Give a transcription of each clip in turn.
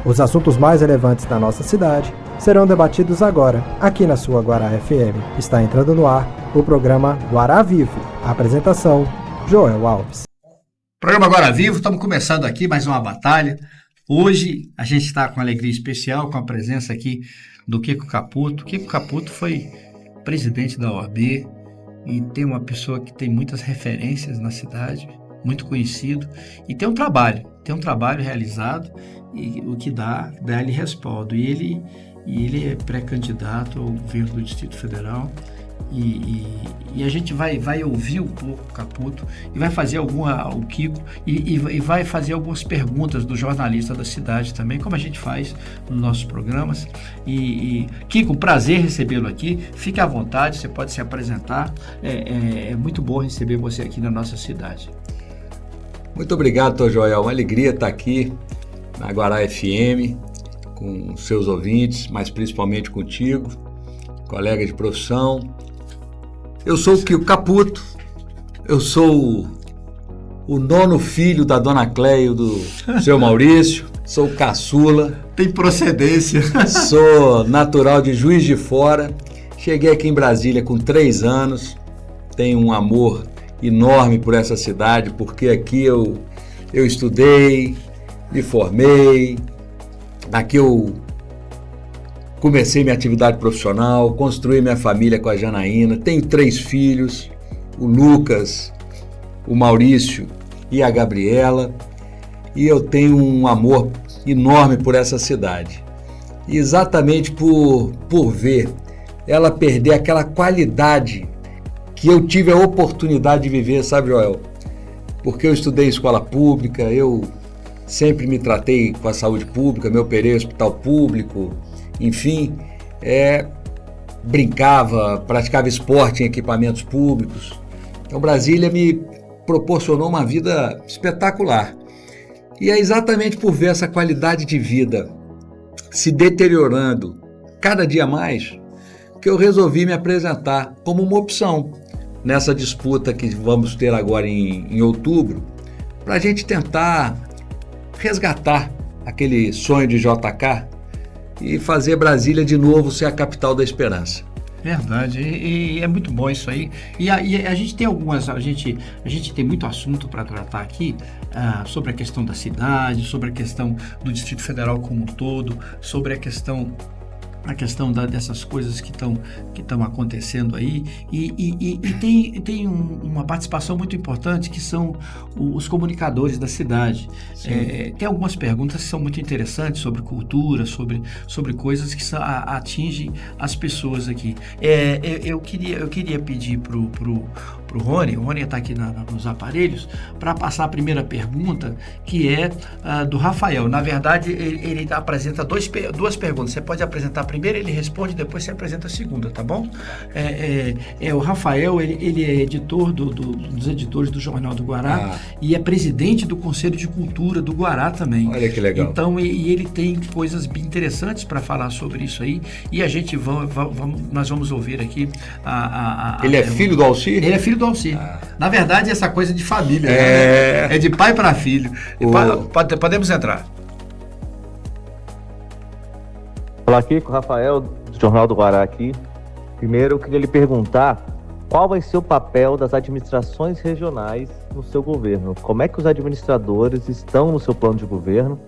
Os assuntos mais relevantes da nossa cidade serão debatidos agora, aqui na sua Guará FM. Está entrando no ar o programa Guará Vivo. A apresentação, Joel Alves. Programa Guará Vivo, estamos começando aqui mais uma batalha. Hoje a gente está com uma alegria especial, com a presença aqui do Kiko Caputo. Kiko Caputo foi presidente da OAB e tem uma pessoa que tem muitas referências na cidade, muito conhecido, e tem um trabalho realizado e o que dá-lhe respaldo. E ele é pré-candidato ao governo do Distrito Federal e a gente vai ouvir um pouco o Caputo e vai fazer o Kiko e vai fazer algumas perguntas do jornalista da cidade também, como a gente faz nos nossos programas. Kiko, prazer recebê-lo aqui, fique à vontade, você pode se apresentar, é muito bom receber você aqui na nossa cidade. Muito obrigado, Dr. Joel, uma alegria estar aqui na Guará FM, com seus ouvintes, mas principalmente contigo, colega de profissão. Eu sou o Kiko Caputo, eu sou o nono filho da dona Cleio do seu Maurício, sou caçula. Tem procedência. Sou natural de Juiz de Fora, cheguei aqui em Brasília com 3 anos, tenho um amor enorme por essa cidade, porque aqui eu estudei, me formei, aqui eu comecei minha atividade profissional, construí minha família com a Janaína, tenho 3 filhos, o Lucas, o Maurício e a Gabriela, e eu tenho um amor enorme por essa cidade. E exatamente por ver ela perder aquela qualidade que eu tive a oportunidade de viver, sabe, Joel? Porque eu estudei em escola pública, eu sempre me tratei com a saúde pública, me operei em hospital público, enfim, brincava, praticava esporte em equipamentos públicos. Então Brasília me proporcionou uma vida espetacular. E é exatamente por ver essa qualidade de vida se deteriorando cada dia mais que eu resolvi me apresentar como uma opção nessa disputa que vamos ter agora em outubro, para a gente tentar resgatar aquele sonho de JK e fazer Brasília de novo ser a capital da esperança. Verdade, e é muito bom isso aí. E a gente tem a gente tem muito assunto para tratar aqui, sobre a questão da cidade, sobre a questão do Distrito Federal como um todo, sobre a questão dessas coisas que estão acontecendo aí, e tem uma participação muito importante, que são os comunicadores da cidade. Tem algumas perguntas que são muito interessantes sobre cultura, sobre coisas que atingem as pessoas aqui. Eu queria pedir pro Rony, o Rony está aqui nos aparelhos, para passar a primeira pergunta, que é do Rafael. Na verdade, ele apresenta duas perguntas. Você pode apresentar a primeira, ele responde, depois você apresenta a segunda, tá bom? O Rafael, ele é editor dos editores do Jornal do Guará e é presidente do Conselho de Cultura do Guará também. Olha que legal. Então, e ele tem coisas bem interessantes para falar sobre isso aí, e a gente nós vamos ouvir aqui Ele é filho do Alcir? Ele é filho do Alcir. Na verdade, essa coisa de família, né? É de pai para filho. Podemos entrar. Olá, Kiko, Rafael, do Jornal do Guará aqui. Primeiro, eu queria lhe perguntar qual vai ser o papel das administrações regionais no seu governo. Como é que os administradores estão no seu plano de governo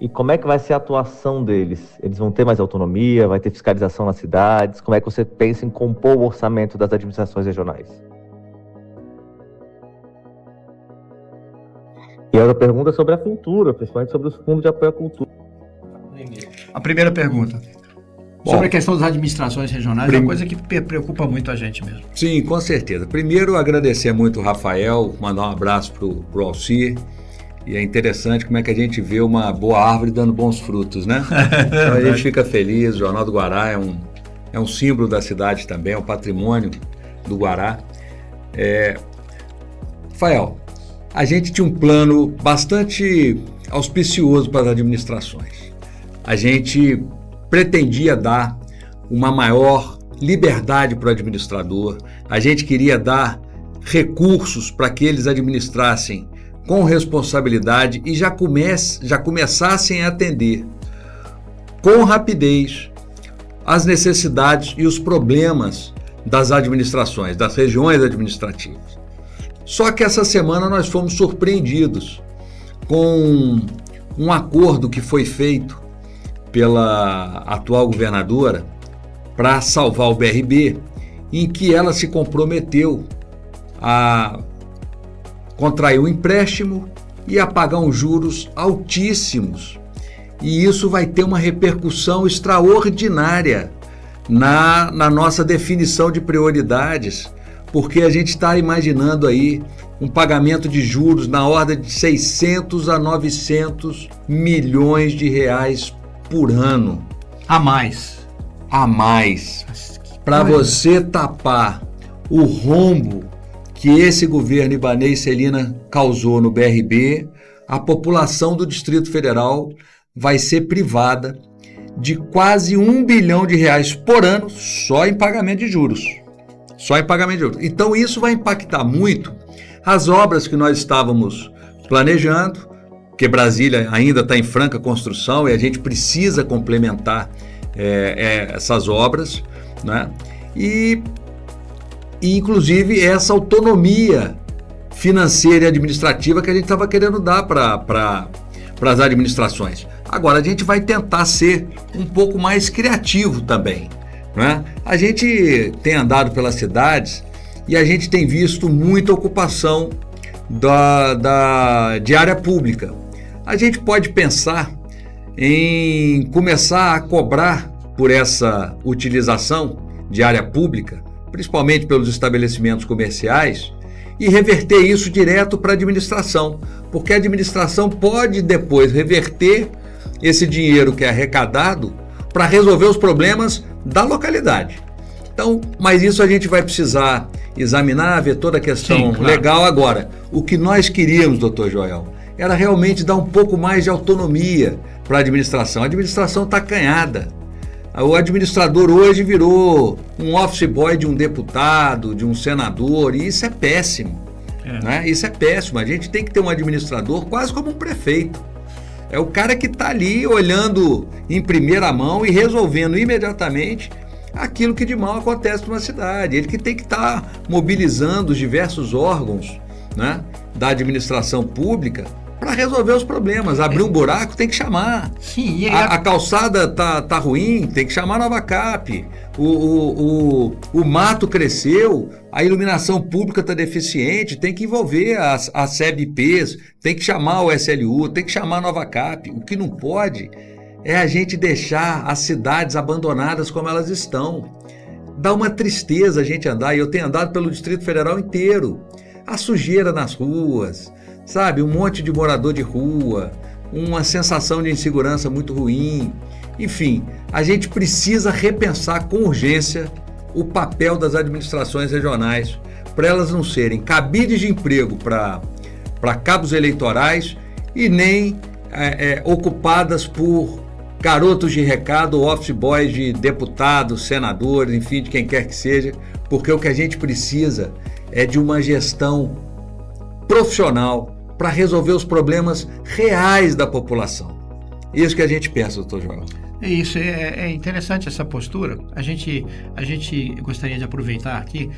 e como é que vai ser a atuação deles? Eles vão ter mais autonomia, vai ter fiscalização nas cidades? Como é que você pensa em compor o orçamento das administrações regionais? E outra pergunta sobre a cultura, principalmente sobre os fundos de apoio à cultura. A primeira pergunta. Sobre a questão das administrações regionais, é uma coisa que preocupa muito a gente mesmo. Sim, com certeza. Primeiro, agradecer muito o Rafael, mandar um abraço pro Alcir. E é interessante como é que a gente vê uma boa árvore dando bons frutos, né? Então a gente fica feliz. O Jornal do Guará é um símbolo da cidade também, é um patrimônio do Guará. Rafael, a gente tinha um plano bastante auspicioso para as administrações. A gente pretendia dar uma maior liberdade para o administrador, a gente queria dar recursos para que eles administrassem com responsabilidade e já começassem a atender com rapidez as necessidades e os problemas das administrações, das regiões administrativas. Só que essa semana nós fomos surpreendidos com um acordo que foi feito pela atual governadora para salvar o BRB, em que ela se comprometeu a contrair um empréstimo e a pagar uns juros altíssimos. E isso vai ter uma repercussão extraordinária na nossa definição de prioridades, porque a gente está imaginando aí um pagamento de juros na ordem de 600 a 900 milhões de reais por ano. A mais. Para você tapar o rombo que esse governo Ibanez Celina causou no BRB, a população do Distrito Federal vai ser privada de quase R$1 bilhão por ano só em pagamento de juros. Então isso vai impactar muito as obras que nós estávamos planejando, porque Brasília ainda está em franca construção e a gente precisa complementar essas obras, né? E inclusive essa autonomia financeira e administrativa que a gente estava querendo dar para as administrações. Agora a gente vai tentar ser um pouco mais criativo também, né? A gente tem andado pelas cidades e a gente tem visto muita ocupação de área pública. A gente pode pensar em começar a cobrar por essa utilização de área pública, principalmente pelos estabelecimentos comerciais, e reverter isso direto para a administração, porque a administração pode depois reverter esse dinheiro que é arrecadado para resolver os problemas da localidade. Então, mas isso a gente vai precisar examinar, ver toda a questão legal. Agora, o que nós queríamos, doutor Joel, era realmente dar um pouco mais de autonomia para a administração. A administração está acanhada. O administrador hoje virou um office boy de um deputado, de um senador, e isso é péssimo. Né? Isso é péssimo. A gente tem que ter um administrador quase como um prefeito. É o cara que está ali olhando em primeira mão e resolvendo imediatamente aquilo que de mal acontece numa cidade. Ele que tem que estar mobilizando os diversos órgãos, né, da administração pública para resolver os problemas. Abrir um buraco, tem que chamar. Sim, a calçada tá ruim, tem que chamar a Nova Cap. O mato cresceu, a iluminação pública está deficiente, tem que envolver as CEBPs, tem que chamar o SLU, tem que chamar a Nova Cap. O que não pode é a gente deixar as cidades abandonadas como elas estão. Dá uma tristeza a gente andar, e eu tenho andado pelo Distrito Federal inteiro. A sujeira nas ruas, sabe? Um monte de morador de rua, uma sensação de insegurança muito ruim. Enfim, a gente precisa repensar com urgência o papel das administrações regionais para elas não serem cabides de emprego para cabos eleitorais e nem ocupadas por garotos de recado, office boys de deputados, senadores, enfim, de quem quer que seja, porque o que a gente precisa é de uma gestão profissional para resolver os problemas reais da população. Isso que a gente pensa, doutor Joel. É isso, é interessante essa postura. A gente gostaria de aproveitar aqui.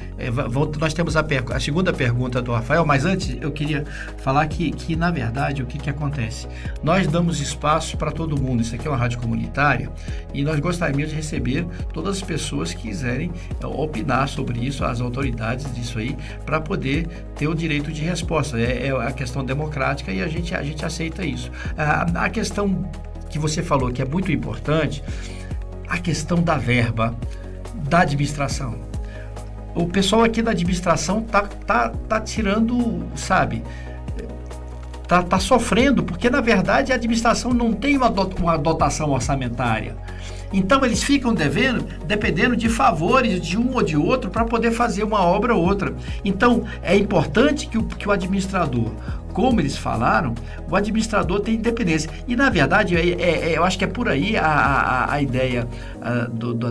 Nós temos a segunda pergunta do Rafael, mas antes eu queria falar que na verdade, o que acontece? Nós damos espaço para todo mundo. Isso aqui é uma rádio comunitária e nós gostaríamos de receber todas as pessoas que quiserem opinar sobre isso, as autoridades disso aí, para poder ter o direito de resposta. É a questão democrática e a gente aceita isso. A questão que você falou que é muito importante, a questão da verba da administração. O pessoal aqui da administração tá tirando, sabe, tá sofrendo, porque na verdade a administração não tem uma dotação orçamentária. Então eles ficam dependendo de favores de um ou de outro para poder fazer uma obra ou outra. Então é importante que o administrador como eles falaram, o administrador tem independência. E, na verdade, eu acho que é por aí a ideia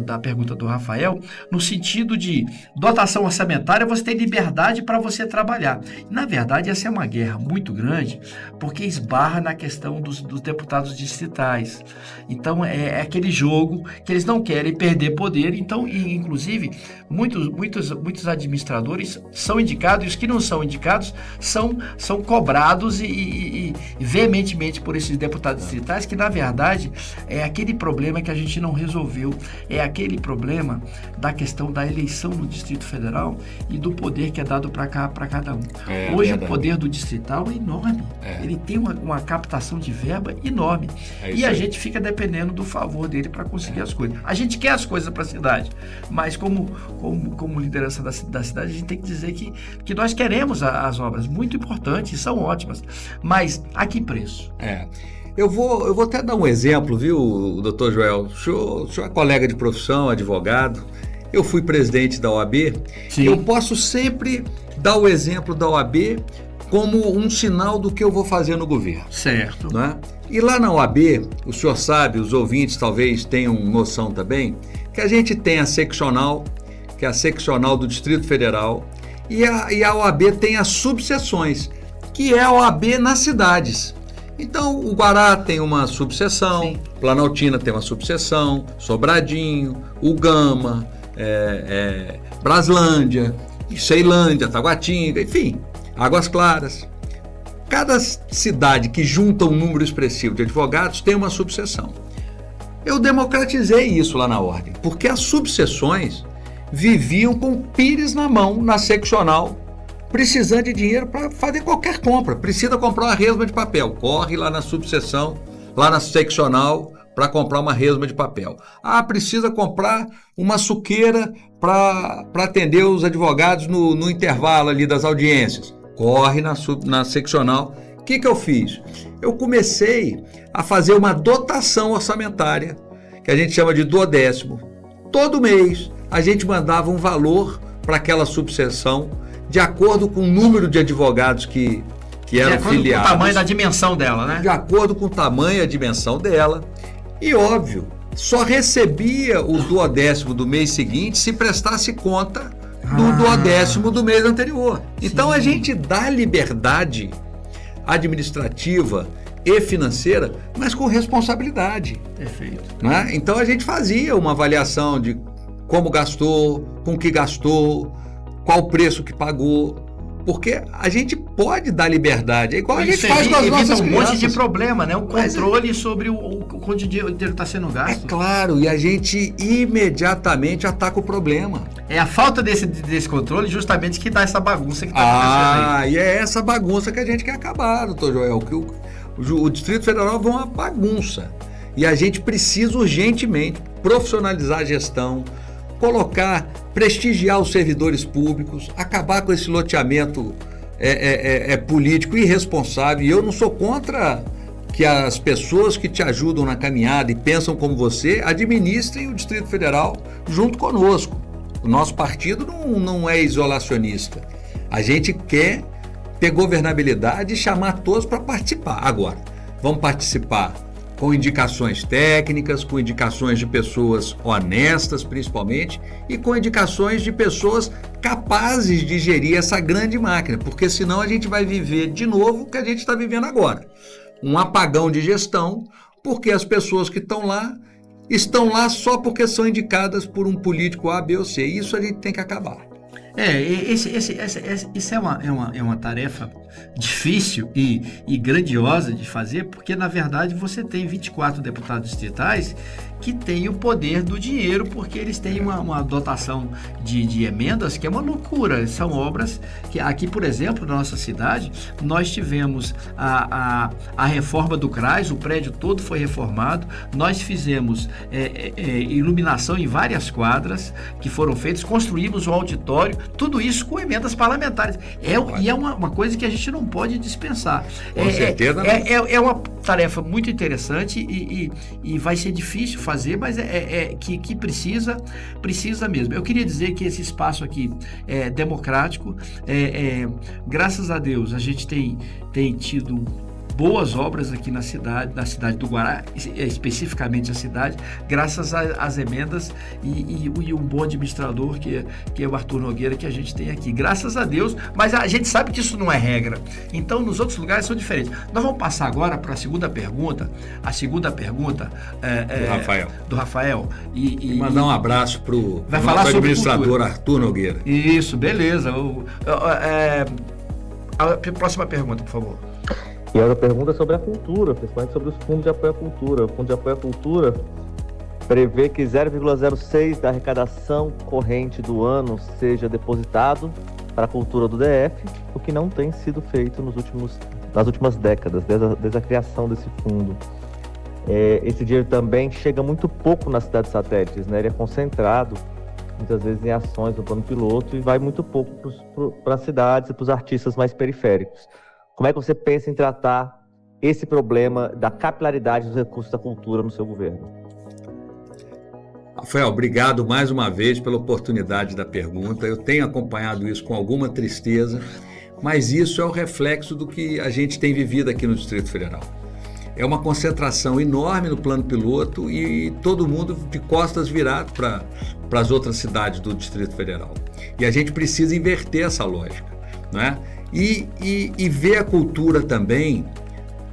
da pergunta do Rafael, no sentido de dotação orçamentária, você tem liberdade para você trabalhar. Na verdade, essa é uma guerra muito grande, porque esbarra na questão dos deputados distritais. Então, é aquele jogo que eles não querem perder poder. Então, inclusive, muitos administradores são indicados, e os que não são indicados são cobrados e veementemente por esses deputados distritais, que, na verdade, é aquele problema que a gente não resolveu. É aquele problema da questão da eleição no Distrito Federal e do poder que é dado para cada um. Hoje, verdade. O poder do distrital é enorme. Ele tem uma captação de verba enorme. E a gente fica dependendo do favor dele para conseguir as coisas. A gente quer as coisas para a cidade, mas como liderança da cidade, a gente tem que dizer que nós queremos as obras, muito importantes, são ótimas, mas a que preço? Eu vou até dar um exemplo, viu, doutor Joel? O senhor é colega de profissão, advogado, eu fui presidente da OAB. Sim. Eu posso sempre dar o exemplo da OAB como um sinal do que eu vou fazer no governo. Certo. Né? E lá na OAB, o senhor sabe, os ouvintes talvez tenham noção também, que a gente tem a seccional, que é a seccional do Distrito Federal, e a OAB tem as subseções, que é a OAB nas cidades. Então, o Guará tem uma subseção, sim. Planaltina tem uma subseção, Sobradinho, Ugama, Braslândia, Ceilândia, Taguatinga, enfim, Águas Claras. Cada cidade que junta um número expressivo de advogados tem uma subseção. Eu democratizei isso lá na ordem, porque as subseções viviam com o pires na mão, na seccional, precisando de dinheiro para fazer qualquer compra. Precisa comprar uma resma de papel. Corre lá na subseção, lá na seccional, para comprar uma resma de papel. Precisa comprar uma suqueira para atender os advogados no intervalo ali das audiências. Corre na seccional. O que eu fiz? Eu comecei a fazer uma dotação orçamentária, que a gente chama de duodécimo. Todo mês a gente mandava um valor para aquela subseção, de acordo com o número de advogados que eram filiados. De acordo com o tamanho da dimensão dela, né? De acordo com o tamanho e a dimensão dela. E, óbvio, só recebia o duodécimo do mês seguinte se prestasse conta do duodécimo do mês anterior. Sim. Então, a gente dá liberdade administrativa e financeira, mas com responsabilidade. Perfeito. Né? Então, a gente fazia uma avaliação de como gastou, com que gastou, qual o preço que pagou, porque a gente pode dar liberdade, é igual a gente faz com as nossas crianças. Monte de problema, né? O controle sobre quanto dinheiro está sendo gasto. É claro, e a gente imediatamente ataca o problema. É a falta desse controle justamente que dá essa bagunça que está acontecendo aí. E é essa bagunça que a gente quer acabar, doutor Joel, que o Distrito Federal é uma bagunça. E a gente precisa urgentemente profissionalizar a gestão, prestigiar os servidores públicos, acabar com esse loteamento político irresponsável. E eu não sou contra que as pessoas que te ajudam na caminhada e pensam como você administrem o Distrito Federal junto conosco. O nosso partido não é isolacionista. A gente quer ter governabilidade e chamar todos para participar. Agora, vamos participar com indicações técnicas, com indicações de pessoas honestas, principalmente, e com indicações de pessoas capazes de gerir essa grande máquina, porque senão a gente vai viver de novo o que a gente está vivendo agora. Um apagão de gestão, porque as pessoas que estão lá só porque são indicadas por um político A, B ou C. Isso a gente tem que acabar. Isso é uma tarefa difícil e grandiosa de fazer, porque na verdade você tem 24 deputados distritais que têm o poder do dinheiro, porque eles têm uma dotação de emendas que é uma loucura. São obras que aqui, por exemplo, na nossa cidade, nós tivemos a reforma do CRAS, o prédio todo foi reformado, nós fizemos iluminação em várias quadras que foram feitas, construímos um auditório, tudo isso com emendas parlamentares. E é uma coisa que a gente não pode dispensar. Com certeza não. É uma tarefa muito interessante e vai ser difícil fazer, mas que precisa mesmo. Eu queria dizer que esse espaço aqui é democrático. Graças a Deus, a gente tem tido boas obras aqui na cidade do Guará, especificamente a cidade, graças às emendas e um bom administrador que é o Arthur Nogueira, que a gente tem aqui. Graças a Deus, mas a gente sabe que isso não é regra. Então, nos outros lugares são diferentes. Nós vamos passar agora para a segunda pergunta. A segunda pergunta do Rafael. E mandar um abraço para o nosso administrador Arthur Nogueira. Isso, beleza. A próxima pergunta, por favor. E outra pergunta é sobre a cultura, principalmente sobre os fundos de apoio à cultura. O Fundo de Apoio à Cultura prevê que 0,06% da arrecadação corrente do ano seja depositado para a cultura do DF, o que não tem sido feito nas últimas décadas, desde a criação desse fundo. Esse dinheiro também chega muito pouco nas cidades satélites, né? Ele é concentrado muitas vezes em ações no plano piloto e vai muito pouco para as cidades e para os artistas mais periféricos. Como é que você pensa em tratar esse problema da capilaridade dos recursos da cultura no seu governo? Rafael, obrigado mais uma vez pela oportunidade da pergunta. Eu tenho acompanhado isso com alguma tristeza, mas isso é o reflexo do que a gente tem vivido aqui no Distrito Federal. É uma concentração enorme no plano piloto e todo mundo de costas virado para as outras cidades do Distrito Federal. E a gente precisa inverter essa lógica, não é? E ver a cultura também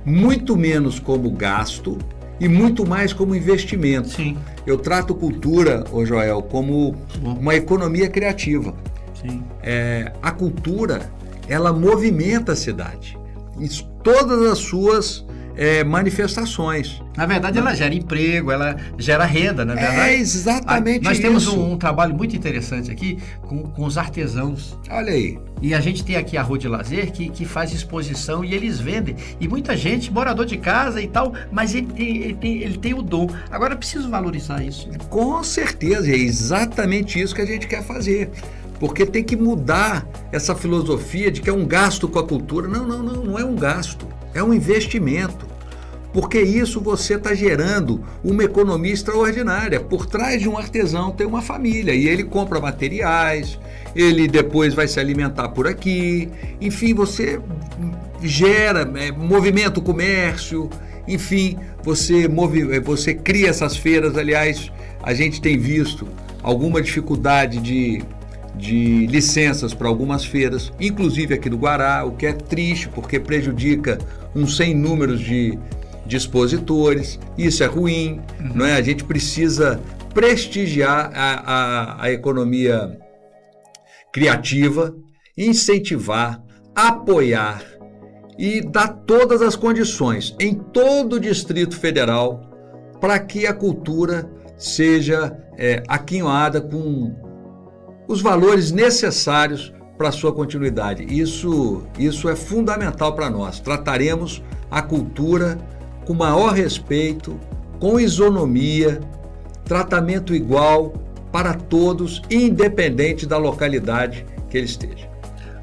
muito menos como gasto e muito mais como investimento. Sim. Eu trato cultura, Joel, como uma economia criativa. Sim. A cultura, ela movimenta a cidade em todas as suas manifestações. Na verdade, ela gera emprego, ela gera renda, na verdade. É exatamente Nós isso. temos um trabalho muito interessante aqui com os artesãos. Olha aí. E a gente tem aqui a Rua de Lazer que faz exposição e eles vendem. E muita gente, morador de casa e tal, mas ele tem o dom. Agora, preciso valorizar isso. Com certeza, é exatamente isso que a gente quer fazer. Porque tem que mudar essa filosofia de que é um gasto com a cultura. Não é um gasto, é um investimento. Porque isso você está gerando uma economia extraordinária. Por trás de um artesão tem uma família e ele compra materiais, ele depois vai se alimentar por aqui. Enfim, você gera, movimenta o comércio, enfim, você cria essas feiras. Aliás, a gente tem visto alguma dificuldade de licenças para algumas feiras, inclusive aqui do Guará, o que é triste porque prejudica um sem números de expositores. Isso é ruim, não é? A gente precisa prestigiar a economia criativa, incentivar, apoiar e dar todas as condições em todo o Distrito Federal para que a cultura seja aquinhoada com os valores necessários para a sua continuidade. Isso é fundamental para nós. Trataremos a cultura com maior respeito, com isonomia, tratamento igual para todos, independente da localidade que ele esteja.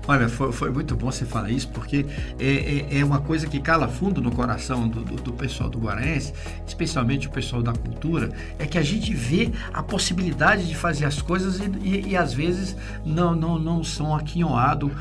Olha, foi muito bom você falar isso, porque é uma coisa que cala fundo no coração do pessoal do guaraense, especialmente o pessoal da cultura, é que a gente vê a possibilidade de fazer as coisas e às vezes não são aquinhoados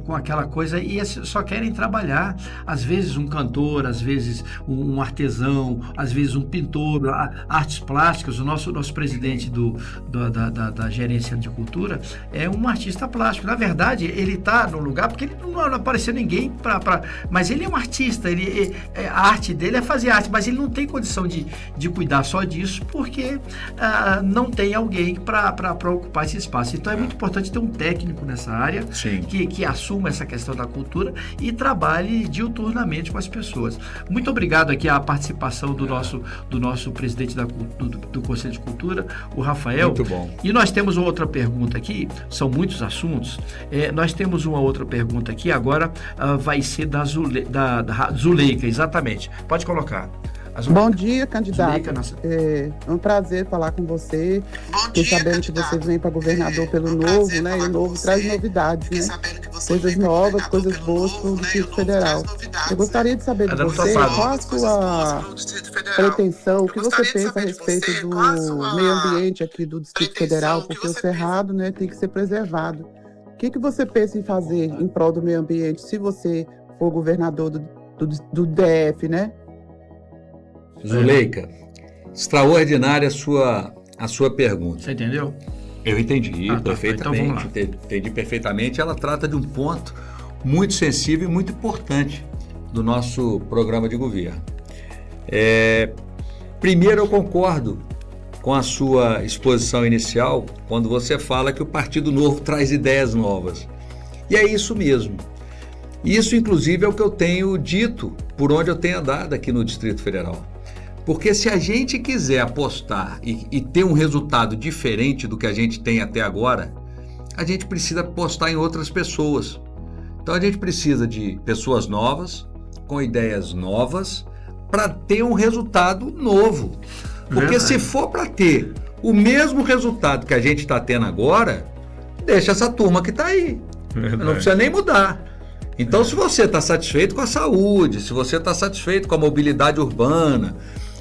com aquela coisa e só querem trabalhar. Às vezes um cantor, às vezes um artesão, às vezes um pintor, artes plásticas. O nosso presidente da gerência de cultura é um artista plástico. Na verdade, ele está no lugar porque ele não apareceu ninguém mas ele é um artista, a arte dele é fazer arte, mas ele não tem condição de cuidar só disso porque não tem alguém para ocupar esse espaço. Então é muito importante ter um técnico nessa área que assuma essa questão da cultura e trabalhe diuturnamente com as pessoas. Muito obrigado aqui à participação do nosso presidente do Conselho de Cultura, o Rafael. Muito bom. E nós temos uma outra pergunta aqui, são muitos assuntos. Nós temos uma outra pergunta aqui, agora vai ser da Zuleika, exatamente. Pode colocar. Bom dia, candidato. Zuleika, nossa. É um prazer falar com você. Fiquei sabendo que você vem para governador pelo Novo, né? E o Novo traz novidades, né? Coisas novas, coisas boas para o Distrito Federal. Eu gostaria de saber de você qual a sua pretensão, o que você pensa a respeito do meio ambiente aqui do Distrito Federal, porque o Cerrado, né, tem que ser preservado. O que você pensa em fazer em prol do meio ambiente se você for governador do DF, né? Zuleika, extraordinária a sua pergunta. Você entendeu? Eu entendi perfeitamente. Então vamos lá. Entendi perfeitamente. Ela trata de um ponto muito sensível e muito importante do nosso programa de governo. Primeiro, eu concordo com a sua exposição inicial, quando você fala que o Partido Novo traz ideias novas. E é isso mesmo. Isso, inclusive, é o que eu tenho dito por onde eu tenho andado aqui no Distrito Federal. Porque se a gente quiser apostar e ter um resultado diferente do que a gente tem até agora, a gente precisa apostar em outras pessoas. Então a gente precisa de pessoas novas, com ideias novas, para ter um resultado novo. Porque se for para ter o mesmo resultado que a gente está tendo agora, deixa essa turma que está aí. Não precisa nem mudar. Então, se você está satisfeito com a saúde, se você está satisfeito com a mobilidade urbana,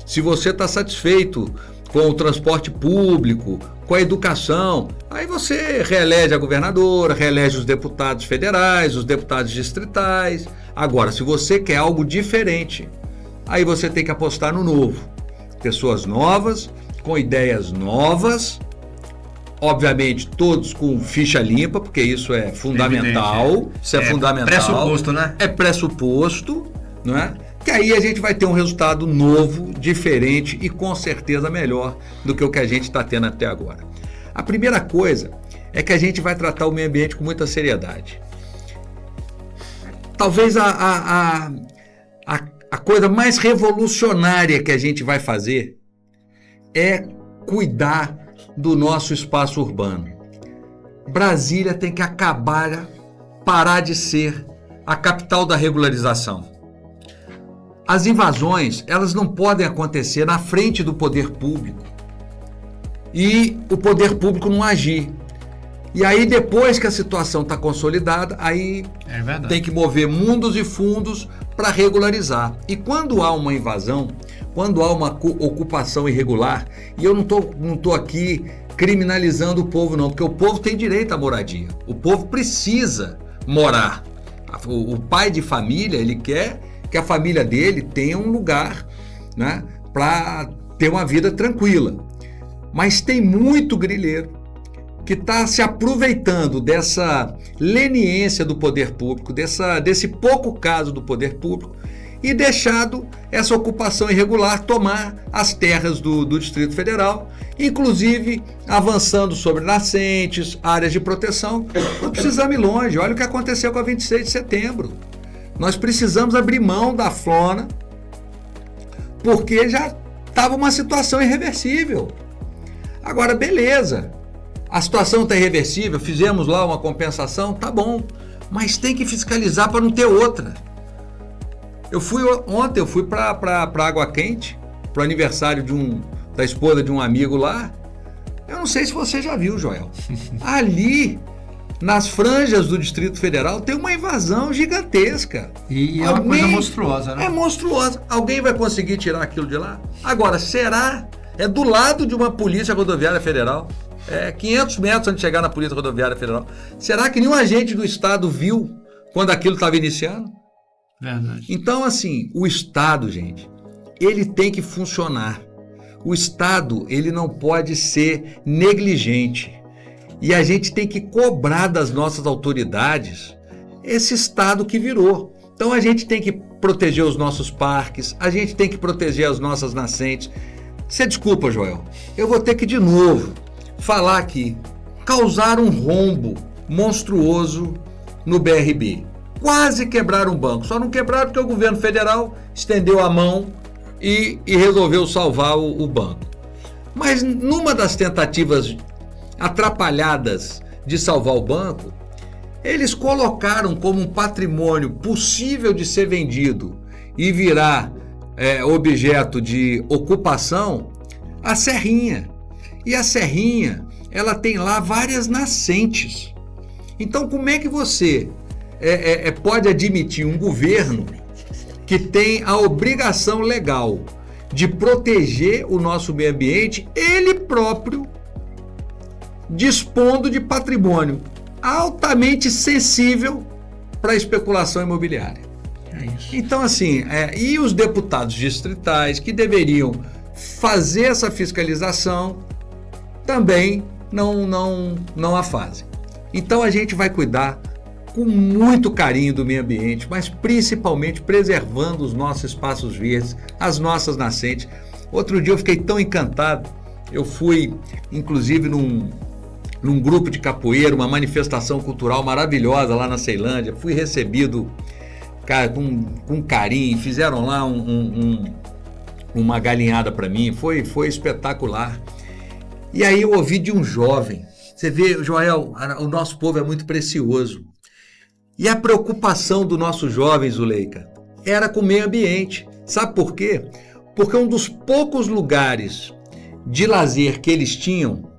se você está satisfeito com o transporte público, com a educação, aí você reelege a governadora, reelege os deputados federais, os deputados distritais. Agora, se você quer algo diferente, aí você tem que apostar no novo. Pessoas novas, com ideias novas, obviamente todos com ficha limpa, porque isso é fundamental. Evidente, isso é fundamental. Pressuposto, né? É pressuposto, não é? Que aí a gente vai ter um resultado novo, diferente e com certeza melhor do que o que a gente está tendo até agora. A primeira coisa é que a gente vai tratar o meio ambiente com muita seriedade. Talvez a coisa mais revolucionária que a gente vai fazer é cuidar do nosso espaço urbano. Brasília tem que parar de ser a capital da regularização. As invasões, elas não podem acontecer na frente do poder público e o poder público não agir. E aí, depois que a situação está consolidada, aí tem que mover mundos e fundos para regularizar. E quando há uma invasão, quando há uma ocupação irregular, e eu não tô aqui criminalizando o povo não, porque o povo tem direito à moradia. O povo precisa morar. O pai de família, ele quer que a família dele tenha um lugar, né, para ter uma vida tranquila. Mas tem muito grileiro que está se aproveitando dessa leniência do poder público, desse pouco caso do poder público, e deixado essa ocupação irregular tomar as terras do Distrito Federal, inclusive avançando sobre nascentes, áreas de proteção. Não precisamos ir longe, olha o que aconteceu com a 26 de setembro. Nós precisamos abrir mão da flora, porque já estava uma situação irreversível. Agora, beleza, a situação está irreversível, fizemos lá uma compensação, tá bom, mas tem que fiscalizar para não ter outra. Ontem eu fui para Água Quente, para o aniversário da esposa de um amigo lá. Eu não sei se você já viu, Joel. Ali, nas franjas do Distrito Federal, tem uma invasão gigantesca. E é uma coisa monstruosa, né? É monstruosa. Alguém vai conseguir tirar aquilo de lá? Agora, será? É do lado de uma Polícia Rodoviária Federal. 500 metros antes de chegar na Polícia Rodoviária Federal. Será que nenhum agente do Estado viu quando aquilo estava iniciando? Verdade. Então, assim, o Estado, gente, ele tem que funcionar. O Estado, ele não pode ser negligente. E a gente tem que cobrar das nossas autoridades esse Estado que virou. Então, a gente tem que proteger os nossos parques, a gente tem que proteger as nossas nascentes. Você desculpa, Joel, eu vou ter que, de novo, falar aqui. Causaram um rombo monstruoso no BRB. Quase quebraram o banco. Só não quebraram porque o governo federal estendeu a mão e resolveu salvar o banco. Mas numa das tentativas atrapalhadas de salvar o banco, eles colocaram como um patrimônio possível de ser vendido e virar objeto de ocupação a Serrinha. E a Serrinha, ela tem lá várias nascentes. Então, como é que você pode admitir um governo que tem a obrigação legal de proteger o nosso meio ambiente, ele próprio dispondo de patrimônio altamente sensível para a especulação imobiliária? É isso. Então, assim, e os deputados distritais que deveriam fazer essa fiscalização também não a fazem. Então, a gente vai cuidar com muito carinho do meio ambiente, mas principalmente preservando os nossos espaços verdes, as nossas nascentes. Outro dia eu fiquei tão encantado, eu fui, inclusive, num grupo de capoeira, uma manifestação cultural maravilhosa lá na Ceilândia, fui recebido, cara, com carinho, fizeram lá uma galinhada para mim, foi espetacular. E aí eu ouvi de um jovem, você vê, Joel, o nosso povo é muito precioso, e a preocupação do nosso jovem, Zuleika, era com o meio ambiente. Sabe por quê? Porque um dos poucos lugares de lazer que eles tinham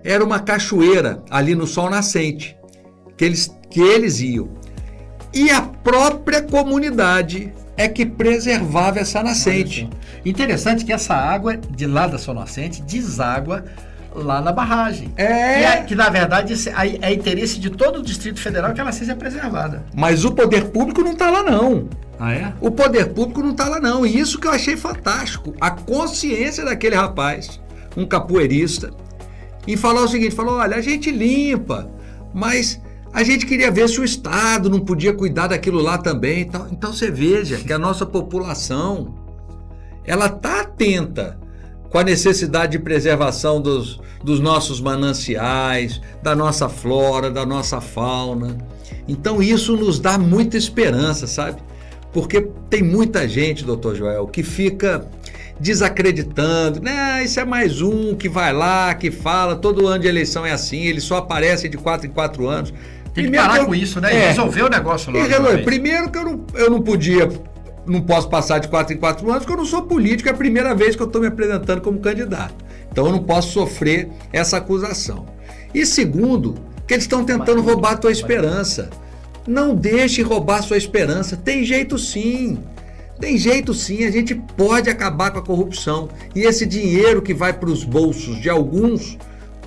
era uma cachoeira ali no sol nascente, que eles iam. E a própria comunidade é que preservava essa nascente. Interessante que essa água de lá da Sol Nascente deságua lá na barragem. Que na verdade é interesse de todo o Distrito Federal que ela seja preservada. Mas o poder público não está lá, não. Ah, é? O poder público não está lá, não. E isso que eu achei fantástico. A consciência daquele rapaz, um capoeirista, em falar o seguinte, olha, a gente limpa, mas a gente queria ver se o Estado não podia cuidar daquilo lá também. Então você veja que a nossa população, ela está atenta com a necessidade de preservação dos nossos mananciais, da nossa flora, da nossa fauna. Então isso nos dá muita esperança, sabe? Porque tem muita gente, doutor Joel, que fica desacreditando, né? Isso é mais um que vai lá, que fala, todo ano de eleição é assim, ele só aparece de 4 em 4 anos. Tem que parar com isso, né? E resolver o negócio logo. Primeiro que eu não posso passar de 4 em 4 anos, porque eu não sou político, é a primeira vez que eu estou me apresentando como candidato. Então eu não posso sofrer essa acusação. E segundo, que eles estão tentando roubar a tua esperança. Não deixe roubar a sua esperança. Tem jeito sim. A gente pode acabar com a corrupção. E esse dinheiro que vai para os bolsos de alguns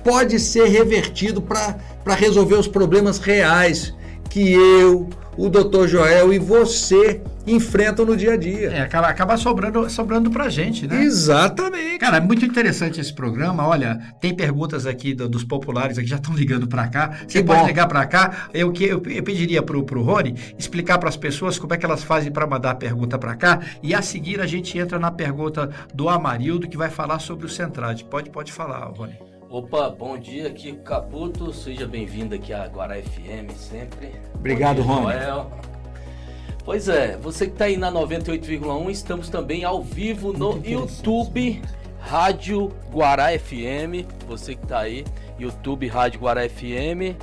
pode ser revertido para resolver os problemas reais que eu, o Dr. Joel e você enfrentam no dia a dia. Acaba sobrando pra gente, né? Exatamente. Cara, é muito interessante esse programa. Olha, tem perguntas aqui dos populares que já estão ligando pra cá. Você pode ligar pra cá. Eu pediria pro Rony explicar para as pessoas como é que elas fazem para mandar a pergunta pra cá. E a seguir a gente entra na pergunta do Amarildo, que vai falar sobre o Centrade. Pode falar, Rony. Opa, bom dia, aqui Caputo, seja bem-vindo aqui à Guará FM sempre. Obrigado, Rony. Pois é, você que está aí na 98,1, estamos também ao vivo no YouTube Rádio Guará FM, você que está aí, YouTube Rádio Guará FM,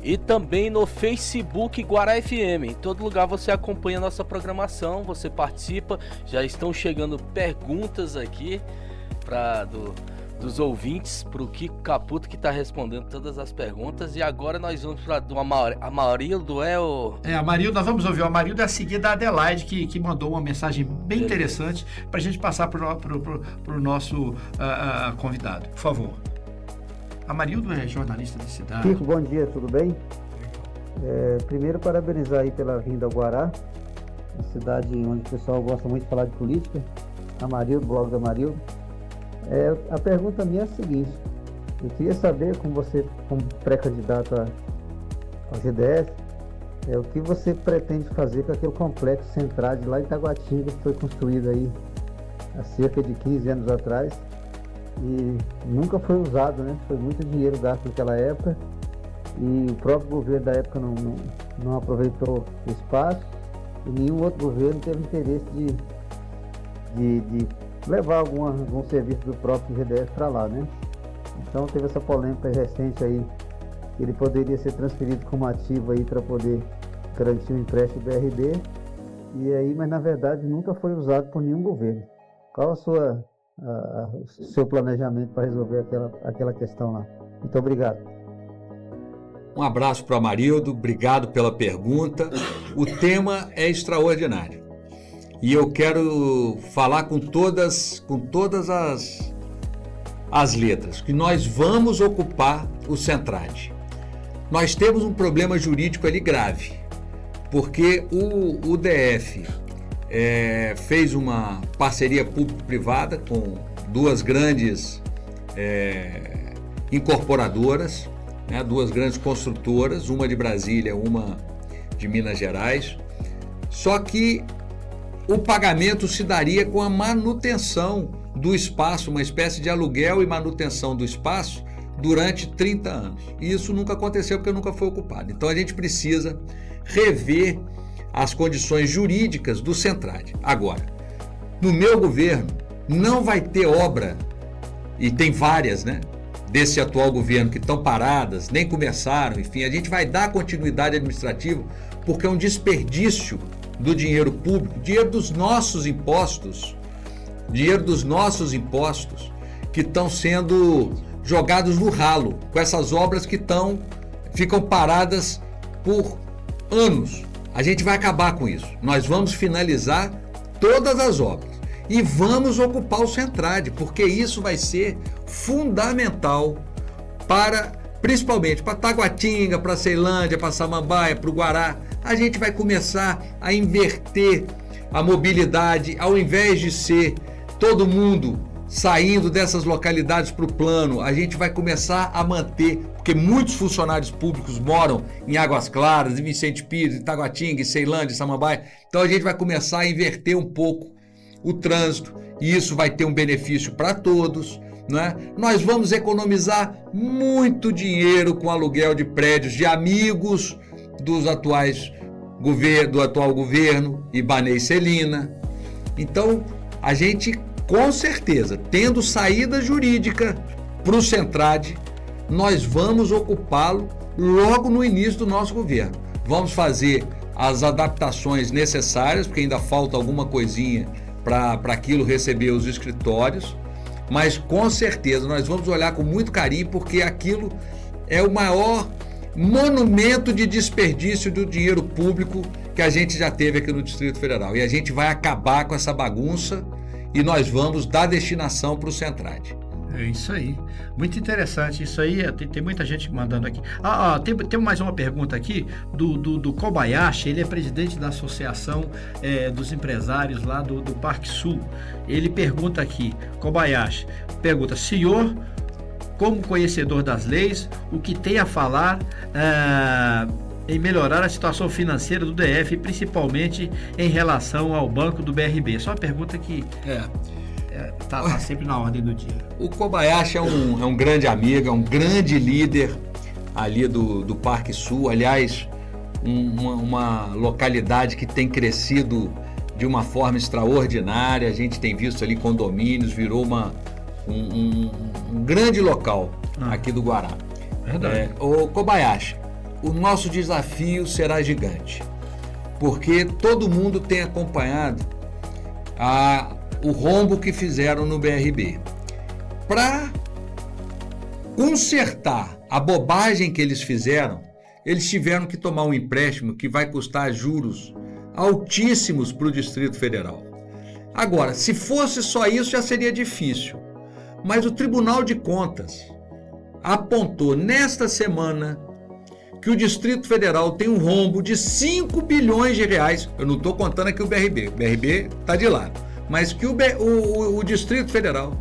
e também no Facebook Guará FM. Em todo lugar você acompanha a nossa programação, você participa, já estão chegando perguntas aqui dos ouvintes para o Kiko Caputo, que está respondendo todas as perguntas. E agora nós vamos para do Amarildo, Amarildo, nós vamos ouvir o Amarildo, a seguir da Adelaide, que mandou uma mensagem bem interessante para a gente passar para o nosso convidado. Por favor. Amarildo é jornalista da cidade. Kiko, bom dia, tudo bem? Primeiro, parabenizar aí pela vinda ao Guará, uma cidade onde o pessoal gosta muito de falar de política. Amarildo, blog do Amarildo. A pergunta minha é a seguinte: eu queria saber, com você como pré-candidato ao GDS, o que você pretende fazer com aquele complexo Centrade lá em Taguatinga, que foi construído aí há cerca de 15 anos atrás e nunca foi usado, né? Foi muito dinheiro gasto naquela época e o próprio governo da época não aproveitou o espaço e nenhum outro governo teve interesse de levar algum serviço do próprio GDS para lá, né? Então teve essa polêmica recente aí, que ele poderia ser transferido como ativo aí para poder garantir um empréstimo do BRB, E aí, mas na verdade nunca foi usado por nenhum governo. Qual o seu planejamento para resolver aquela questão lá? Muito obrigado. Um abraço para o Amarildo, obrigado pela pergunta. O tema é extraordinário. E eu quero falar com todas as letras, que nós vamos ocupar o Centrade. Nós temos um problema jurídico ali grave, porque o DF fez uma parceria público-privada com duas grandes incorporadoras, né, duas grandes construtoras, uma de Brasília, uma de Minas Gerais, só que o pagamento se daria com a manutenção do espaço, uma espécie de aluguel e manutenção do espaço durante 30 anos. E isso nunca aconteceu porque nunca foi ocupado. Então a gente precisa rever as condições jurídicas do Centrade. Agora, no meu governo não vai ter obra, e tem várias, né, desse atual governo que estão paradas, nem começaram, enfim, a gente vai dar continuidade administrativa porque é um desperdício do dinheiro público, dinheiro dos nossos impostos que estão sendo jogados no ralo com essas obras que ficam paradas por anos. A gente vai acabar com isso. Nós vamos finalizar todas as obras e vamos ocupar o Centrade, porque isso vai ser fundamental principalmente para Taguatinga, para Ceilândia, para Samambaia, para o Guará. A gente vai começar a inverter a mobilidade, ao invés de ser todo mundo saindo dessas localidades para o plano, a gente vai começar a manter, porque muitos funcionários públicos moram em Águas Claras, em Vicente Pires, em Taguatinga, em Ceilândia, em Samambaia. Então a gente vai começar a inverter um pouco o trânsito e isso vai ter um benefício para todos, né? Nós vamos economizar muito dinheiro com aluguel de prédios de amigos do atual governo, Ibanez Celina. Então, a gente, com certeza, tendo saída jurídica para o Centrade, nós vamos ocupá-lo logo no início do nosso governo. Vamos fazer as adaptações necessárias, porque ainda falta alguma coisinha para aquilo receber os escritórios, mas com certeza nós vamos olhar com muito carinho, porque aquilo é o maior monumento de desperdício do dinheiro público que a gente já teve aqui no Distrito Federal. E a gente vai acabar com essa bagunça e nós vamos dar destinação para o Centrade. É isso aí. Muito interessante. Isso aí, tem muita gente mandando aqui. Tem mais uma pergunta aqui do Kobayashi. Ele é presidente da Associação dos Empresários lá do Parque Sul. Ele pergunta aqui, Kobayashi, pergunta, senhor, como conhecedor das leis, o que tem a falar em melhorar a situação financeira do DF, principalmente em relação ao banco do BRB? Só uma pergunta que tá sempre na ordem do dia. O Kobayashi é um grande amigo, é um grande líder ali do Parque Sul. Aliás, uma localidade que tem crescido de uma forma extraordinária. A gente tem visto ali condomínios, virou um grande local aqui do Guará. Verdade. O Kobayashi, o nosso desafio será gigante, porque todo mundo tem acompanhado o rombo que fizeram no BRB. Para consertar a bobagem que eles fizeram, eles tiveram que tomar um empréstimo que vai custar juros altíssimos para o Distrito Federal. Agora, se fosse só isso, já seria difícil. Mas o Tribunal de Contas apontou nesta semana que o Distrito Federal tem um rombo de 5 bilhões de reais. Eu não estou contando aqui o BRB está de lado. Mas que o Distrito Federal,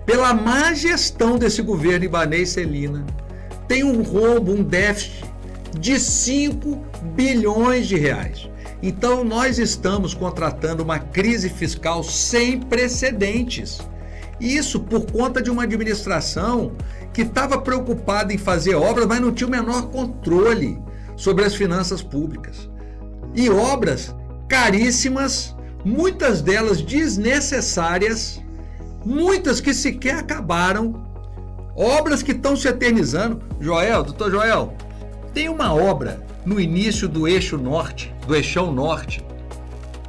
pela má gestão desse governo Ibanez Celina, tem um rombo, um déficit de 5 bilhões de reais. Então nós estamos contratando uma crise fiscal sem precedentes. Isso por conta de uma administração que estava preocupada em fazer obras, mas não tinha o menor controle sobre as finanças públicas. E obras caríssimas, muitas delas desnecessárias, muitas que sequer acabaram, obras que estão se eternizando. Doutor Joel, tem uma obra no início do eixo norte, do eixão norte,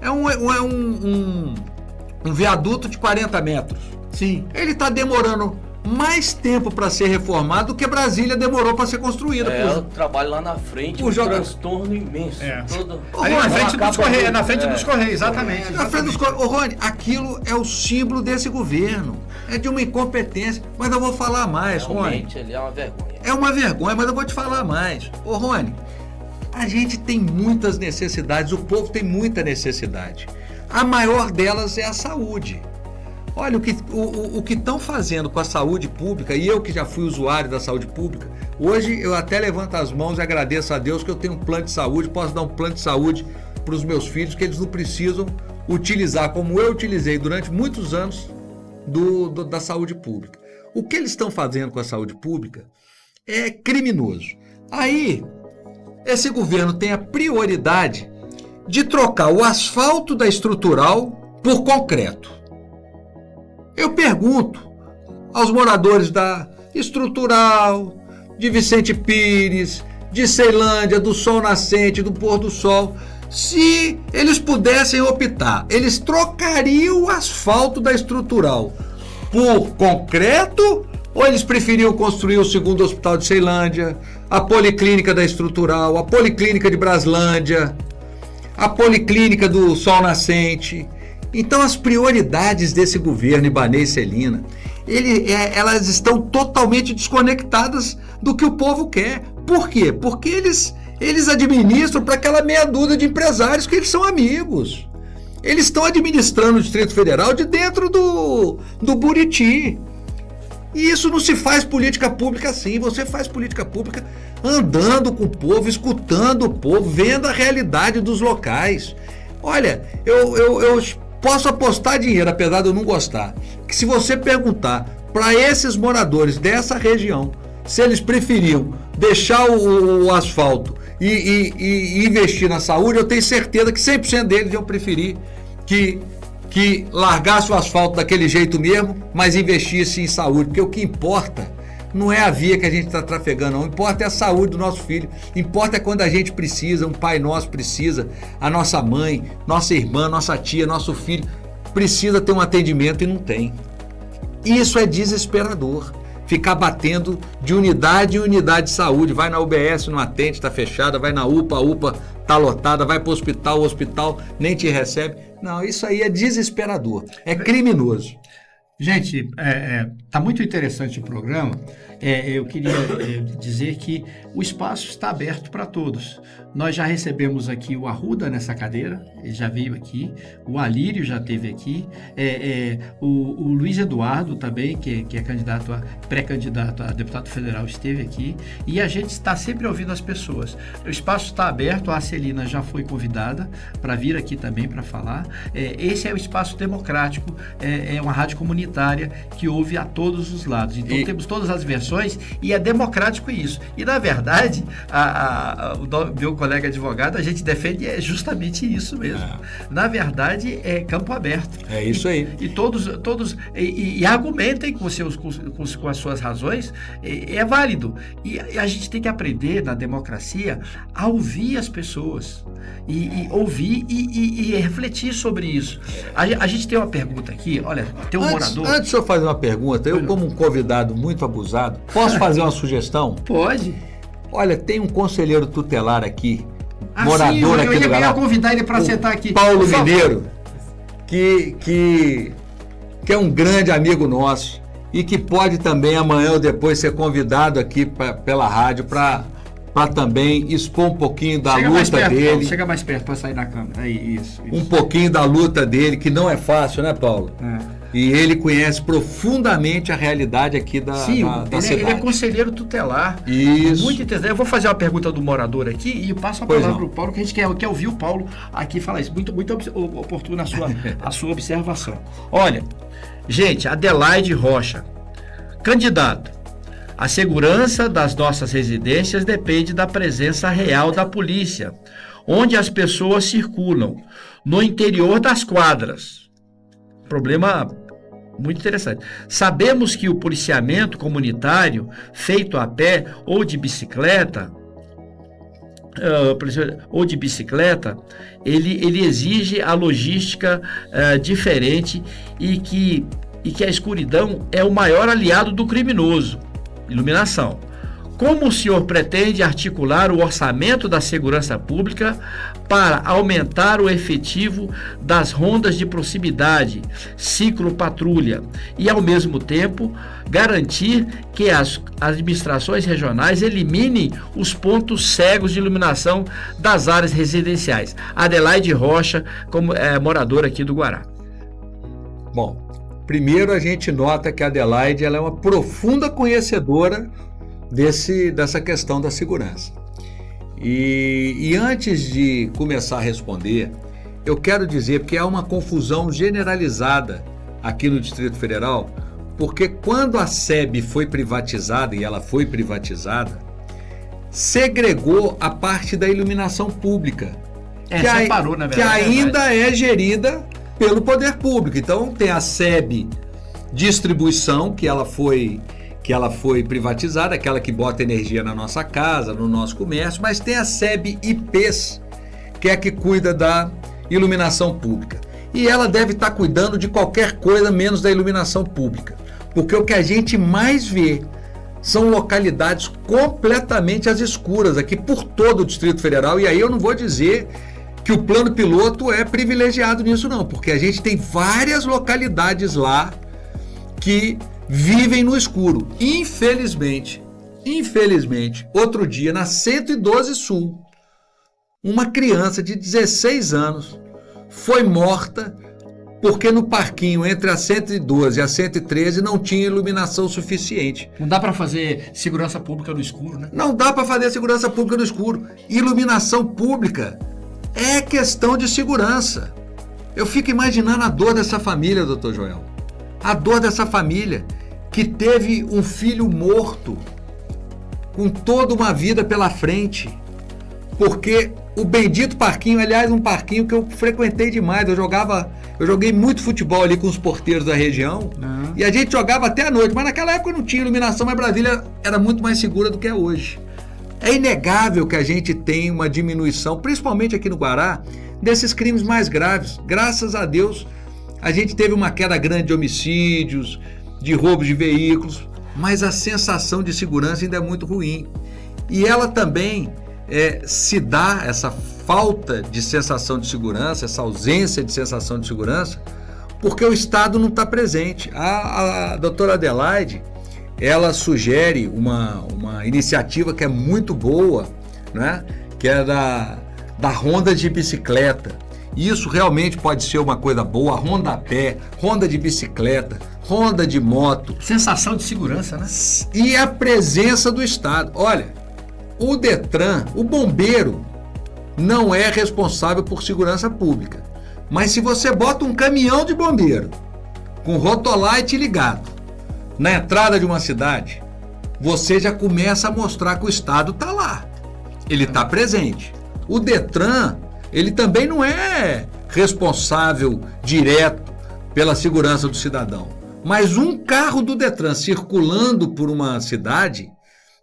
é um viaduto de 40 metros. Sim. Ele está demorando mais tempo para ser reformado do que Brasília demorou para ser construída. Eu trabalho lá na frente, um transtorno imenso. Ali na frente dos Correios, dos Correios, exatamente. Na frente dos Correios. Ô, Rony, aquilo é o símbolo desse governo. É de uma incompetência. Mas eu vou falar mais, Rony. Realmente, ele é uma vergonha. É uma vergonha, mas eu vou te falar mais. Ô, Rony, a gente tem muitas necessidades, o povo tem muita necessidade. A maior delas é a saúde. Olha, o que estão fazendo com a saúde pública, e eu que já fui usuário da saúde pública, hoje eu até levanto as mãos e agradeço a Deus que eu tenho um plano de saúde, posso dar um plano de saúde para os meus filhos, que eles não precisam utilizar, como eu utilizei durante muitos anos, da saúde pública. O que eles estão fazendo com a saúde pública é criminoso. Aí, esse governo tem a prioridade de trocar o asfalto da estrutural por concreto. Eu pergunto aos moradores da Estrutural, de Vicente Pires, de Ceilândia, do Sol Nascente, do Pôr do Sol, se eles pudessem optar, eles trocariam o asfalto da Estrutural por concreto ou eles preferiam construir o segundo hospital de Ceilândia, a policlínica da Estrutural, a policlínica de Braslândia, a policlínica do Sol Nascente? Então as prioridades desse governo Ibanez Celina, elas estão totalmente desconectadas do que o povo quer. Por quê? Porque eles administram para aquela meia dúzia de empresários que eles são amigos. Eles estão administrando o Distrito Federal de dentro do Buriti. E isso não se faz política pública assim. Você faz política pública andando com o povo, escutando o povo, vendo a realidade dos locais. Olha, eu posso apostar dinheiro, apesar de eu não gostar, que se você perguntar para esses moradores dessa região se eles preferiam deixar o asfalto e investir na saúde, eu tenho certeza que 100% deles iam preferir que largasse o asfalto daquele jeito mesmo, mas investisse em saúde, porque o que importa não é a via que a gente está trafegando, não. Importa é a saúde do nosso filho. Importa é quando a gente precisa, um pai nosso precisa, a nossa mãe, nossa irmã, nossa tia, nosso filho precisa ter um atendimento e não tem. Isso é desesperador. Ficar batendo de unidade em unidade de saúde. Vai na UBS, não atende, está fechada. Vai na UPA, a UPA está lotada. Vai para o hospital nem te recebe. Não, isso aí é desesperador. É criminoso. Gente, tá muito interessante o programa. Eu queria dizer que o espaço está aberto para todos. Nós já recebemos aqui o Arruda nessa cadeira, ele já veio aqui, o Alírio já esteve aqui, o Luiz Eduardo também, que é pré-candidato a deputado federal, esteve aqui, e a gente está sempre ouvindo as pessoas. O espaço está aberto, a Celina já foi convidada para vir aqui também para falar. Esse é o espaço democrático, é uma rádio comunitária que ouve a todos os lados. Então temos todas as versões e é democrático isso. E na verdade, o meu colega advogado, a gente defende justamente isso mesmo. Na verdade, é campo aberto. É isso aí. E todos argumentem com as suas razões, é válido. E a gente tem que aprender na democracia a ouvir as pessoas. E ouvir e refletir sobre isso. A gente tem uma pergunta aqui, olha, tem um morador... Antes de eu fazer uma pergunta, eu como um convidado muito abusado, posso fazer uma sugestão? Pode. Olha, tem um conselheiro tutelar aqui, morador aqui do lugar. Eu ia convidar ele para sentar aqui. Paulo Mineiro, que é um grande amigo nosso e que pode também amanhã ou depois ser convidado aqui pela rádio para também expor um pouquinho da luta dele. Chega mais perto para sair da câmera. Aí, isso. Um pouquinho da luta dele, que não é fácil, né, Paulo? E ele conhece profundamente a realidade aqui da cidade. Ele é conselheiro tutelar. Isso. Muito interessante. Eu vou fazer uma pergunta do morador aqui e passo a palavra para o Paulo, que a gente quer ouvir o Paulo aqui falar isso. Muito oportuna a sua observação. Olha, gente, Adelaide Rocha, candidato. A segurança das nossas residências depende da presença real da polícia, onde as pessoas circulam, no interior das quadras. Problema muito interessante. Sabemos que o policiamento comunitário, feito a pé ou de bicicleta, ou de bicicleta, ele exige a logística diferente e que a escuridão é o maior aliado do criminoso. Iluminação. Como o senhor pretende articular o orçamento da segurança pública para aumentar o efetivo das rondas de proximidade, ciclo-patrulha, e, ao mesmo tempo, garantir que as administrações regionais eliminem os pontos cegos de iluminação das áreas residenciais? Adelaide Rocha, como moradora aqui do Guará. Bom, primeiro a gente nota que a Adelaide ela é uma profunda conhecedora dessa questão da segurança. E antes de começar a responder, eu quero dizer que há uma confusão generalizada aqui no Distrito Federal, porque quando a SEB foi privatizada, e ela foi privatizada, segregou a parte da iluminação pública, separou, na verdade, que ainda é gerida pelo poder público. Então tem a SEB Distribuição, que ela foi privatizada, aquela que bota energia na nossa casa, no nosso comércio, mas tem a SEB IPs, que é a que cuida da iluminação pública. E ela deve estar cuidando de qualquer coisa menos da iluminação pública, porque o que a gente mais vê são localidades completamente às escuras aqui por todo o Distrito Federal, e aí eu não vou dizer que o plano piloto é privilegiado nisso não, porque a gente tem várias localidades lá que vivem no escuro. Infelizmente, outro dia na 112 Sul, uma criança de 16 anos foi morta porque no parquinho entre a 112 e a 113 não tinha iluminação suficiente. Não dá para fazer segurança pública no escuro, né? Não dá para fazer segurança pública no escuro. Iluminação pública é questão de segurança. Eu fico imaginando a dor dessa família, doutor Joel. A dor dessa família que teve um filho morto com toda uma vida pela frente, porque o bendito parquinho, aliás, um parquinho que eu frequentei demais, eu joguei muito futebol ali com os porteiros da região, e a gente jogava até a noite, mas naquela época não tinha iluminação, mas Brasília era muito mais segura do que é hoje. É inegável que a gente tem uma diminuição, principalmente aqui no Guará, desses crimes mais graves. Graças a Deus, a gente teve uma queda grande de homicídios, de roubos de veículos, mas a sensação de segurança ainda é muito ruim. E ela também se dá, essa falta de sensação de segurança, essa ausência de sensação de segurança, porque o Estado não está presente. A doutora Adelaide, ela sugere uma iniciativa que é muito boa, né? Que é da ronda de bicicleta. Isso realmente pode ser uma coisa boa, ronda a pé, ronda de bicicleta, ronda de moto. Sensação de segurança, né? E a presença do Estado. Olha, o Detran, o bombeiro, não é responsável por segurança pública. Mas se você bota um caminhão de bombeiro com rotolite ligado na entrada de uma cidade, você já começa a mostrar que o Estado está lá. Ele está presente. O Detran, ele também não é responsável direto pela segurança do cidadão. Mas um carro do Detran circulando por uma cidade,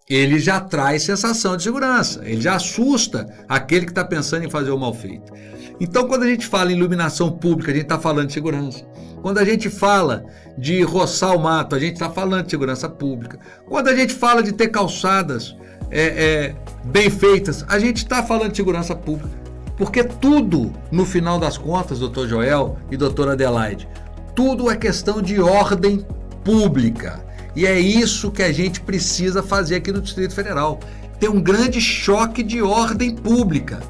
ele já traz sensação de segurança, ele já assusta aquele que está pensando em fazer o mal feito. Então, quando a gente fala em iluminação pública, a gente está falando de segurança. Quando a gente fala de roçar o mato, a gente está falando de segurança pública. Quando a gente fala de ter calçadas bem feitas, a gente está falando de segurança pública. Porque tudo, no final das contas, doutor Joel e doutora Adelaide, tudo é questão de ordem pública. E é isso que a gente precisa fazer aqui no Distrito Federal. Ter um grande choque de ordem pública.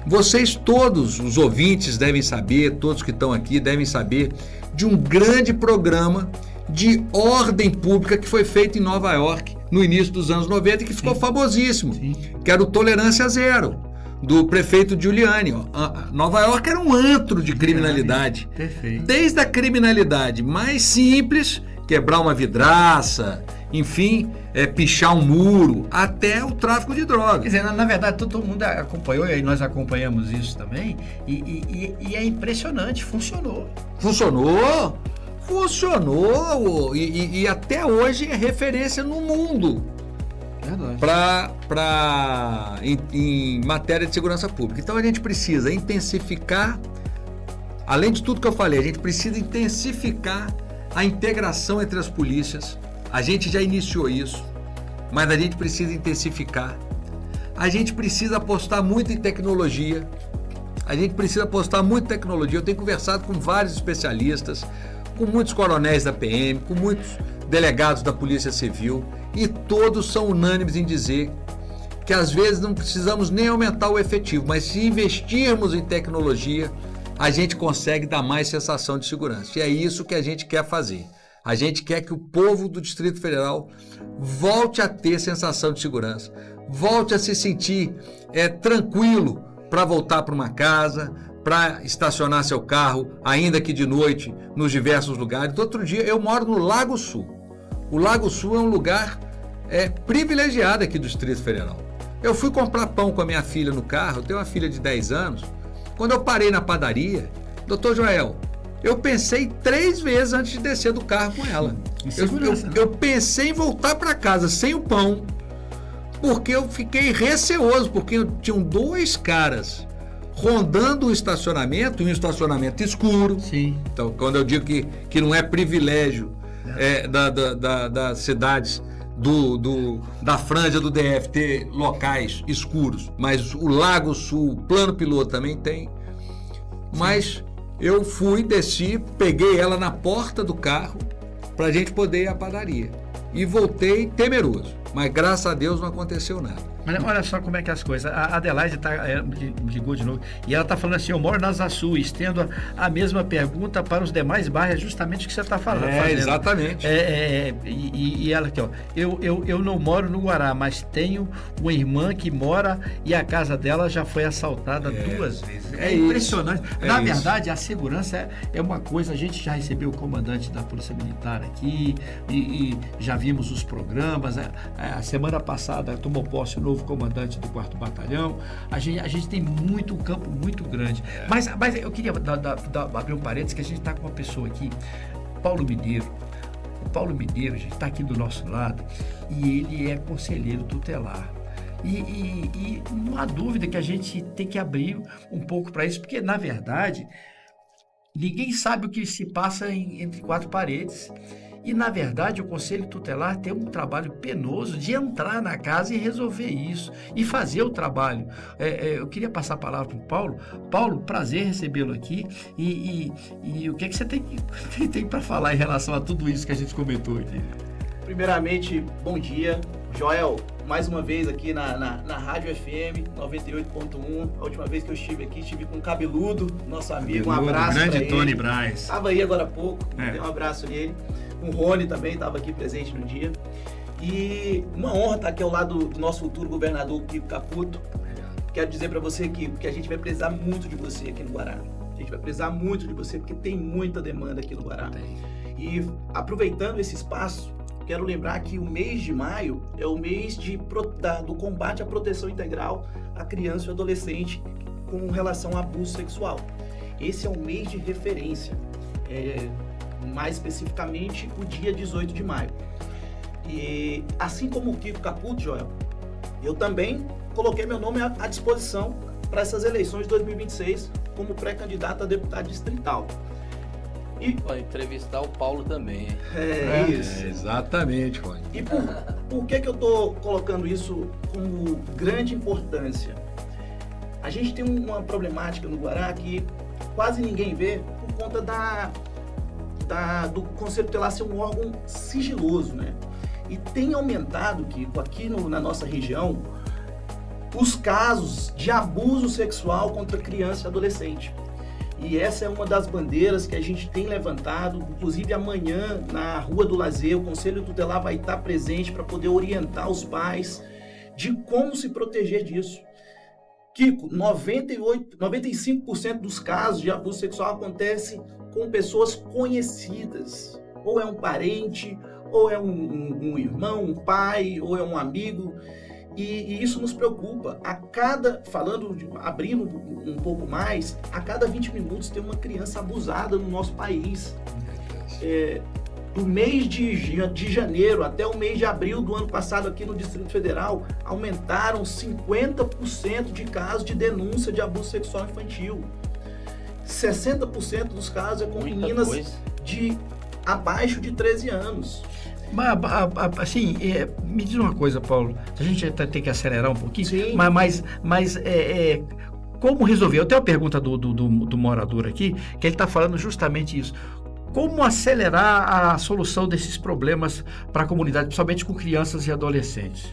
Vocês todos, os ouvintes, devem saber, todos que estão aqui devem saber de um grande programa de ordem pública que foi feito em Nova York no início dos anos 90 e que ficou famosíssimo, que era o Tolerância Zero, do prefeito Giuliani. Nova York era um antro de criminalidade. Perfeito. Desde a criminalidade mais simples, quebrar uma vidraça, enfim, pichar um muro, até o tráfico de drogas. Quer dizer, na verdade, todo mundo acompanhou, e nós acompanhamos isso também, e é impressionante, funcionou. Funcionou, e até hoje é referência no mundo. em matéria de segurança pública. Então a gente precisa intensificar, além de tudo que eu falei, a gente precisa intensificar a integração entre as polícias. A gente já iniciou isso, mas a gente precisa intensificar. A gente precisa apostar muito em tecnologia. Eu tenho conversado com vários especialistas, com muitos coronéis da PM, com muitos delegados da Polícia Civil, e todos são unânimes em dizer que às vezes não precisamos nem aumentar o efetivo, mas se investirmos em tecnologia, a gente consegue dar mais sensação de segurança. E é isso que a gente quer fazer. A gente quer que o povo do Distrito Federal volte a ter sensação de segurança, volte a se sentir tranquilo para voltar para uma casa, para estacionar seu carro, ainda que de noite, nos diversos lugares. Outro dia, eu moro no Lago Sul. O Lago Sul é um lugar privilegiado aqui do Distrito Federal. Eu fui comprar pão com a minha filha no carro, eu tenho uma filha de 10 anos. Quando eu parei na padaria, doutor Joel, eu pensei 3 vezes antes de descer do carro com ela. Eu pensei em voltar para casa sem o pão, porque eu fiquei receoso, porque tinham 2 caras rondando o estacionamento, e um estacionamento escuro. Sim. Então, quando eu digo que não é privilégio das cidades da franja do DF ter locais escuros, mas o Lago Sul, o Plano Piloto também tem. Mas eu fui, desci, peguei ela na porta do carro para a gente poder ir à padaria. E voltei temeroso, mas graças a Deus não aconteceu nada. Mas olha só como é que é as coisas. A Adelaide me ligou de novo e ela está falando assim: eu moro na Asa Sul, estendo a mesma pergunta para os demais bairros, justamente o que você está falando. Exatamente. E ela aqui, ó, eu não moro no Guará, mas tenho uma irmã que mora e a casa dela já foi assaltada 2 vezes. É impressionante. Na verdade, a segurança é uma coisa. A gente já recebeu o comandante da Polícia Militar aqui e já vimos os programas. A semana passada tomou posse o novo comandante do 4º Batalhão. A gente tem um campo muito grande. Mas eu queria abrir um parênteses, que a gente está com uma pessoa aqui, Paulo Mineiro. O Paulo Mineiro, gente, está aqui do nosso lado e ele é conselheiro tutelar. E não há dúvida que a gente tem que abrir um pouco para isso, porque, na verdade, ninguém sabe o que se passa entre 4 paredes. E, na verdade, o Conselho Tutelar tem um trabalho penoso de entrar na casa e resolver isso, e fazer o trabalho. Eu queria passar a palavra para o Paulo. Paulo, prazer recebê-lo aqui. E o que é que você tem para falar em relação a tudo isso que a gente comentou aqui? Primeiramente, bom dia. Joel, mais uma vez aqui na Rádio FM 98.1. A última vez que eu estive aqui, estive com o Cabeludo, nosso amigo. Um abraço para ele. Grande Tony Braz. Estava aí agora há pouco, dei um abraço nele. O Rony também estava aqui presente no dia. E uma honra estar aqui ao lado do nosso futuro governador, Kiko Caputo. Quero dizer para você, Kiko, que a gente vai precisar muito de você aqui no Guará. A gente vai precisar muito de você, porque tem muita demanda aqui no Guará. E aproveitando esse espaço, quero lembrar que o mês de maio é o mês do combate à proteção integral à criança e adolescente com relação a abuso sexual. Esse é um mês de referência. Mais especificamente o dia 18 de maio. E assim como o Kiko Caputo, Joel, eu também coloquei meu nome à disposição para essas eleições de 2026 como pré-candidato a deputado distrital. E vai entrevistar o Paulo também. Isso. Exatamente, Rony. E por que eu estou colocando isso como grande importância? A gente tem uma problemática no Guará que quase ninguém vê por conta do Conselho Tutelar ser um órgão sigiloso, né? E tem aumentado, Kiko, aqui na nossa região, os casos de abuso sexual contra criança e adolescente. E essa é uma das bandeiras que a gente tem levantado. Inclusive amanhã, na Rua do Lazer, o Conselho Tutelar vai estar presente para poder orientar os pais de como se proteger disso. Kiko, 95% dos casos de abuso sexual acontece com pessoas conhecidas. Ou é um parente, ou é um irmão, um pai, ou é um amigo. E isso nos preocupa. Abrindo um pouco mais, a cada 20 minutos tem uma criança abusada no nosso país. do mês de janeiro até o mês de abril do ano passado aqui no Distrito Federal, aumentaram 50% de casos de denúncia de abuso sexual infantil. 60% dos casos é com meninas de abaixo de 13 anos. Assim, me diz uma coisa, Paulo, a gente tem que acelerar um pouquinho. Sim. Mas como resolver? Eu tenho uma pergunta do morador aqui, que ele está falando justamente isso. Como acelerar a solução desses problemas para a comunidade, principalmente com crianças e adolescentes?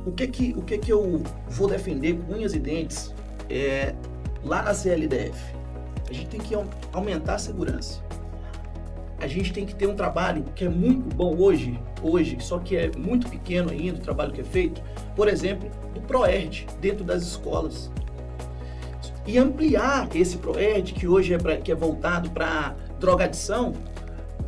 O que eu vou defender com unhas e dentes lá na CLDF? A gente tem que aumentar a segurança. A gente tem que ter um trabalho que é muito bom hoje, só que é muito pequeno ainda o trabalho que é feito, por exemplo, do ProERD dentro das escolas. E ampliar esse ProERD, que hoje que é voltado para drogadição,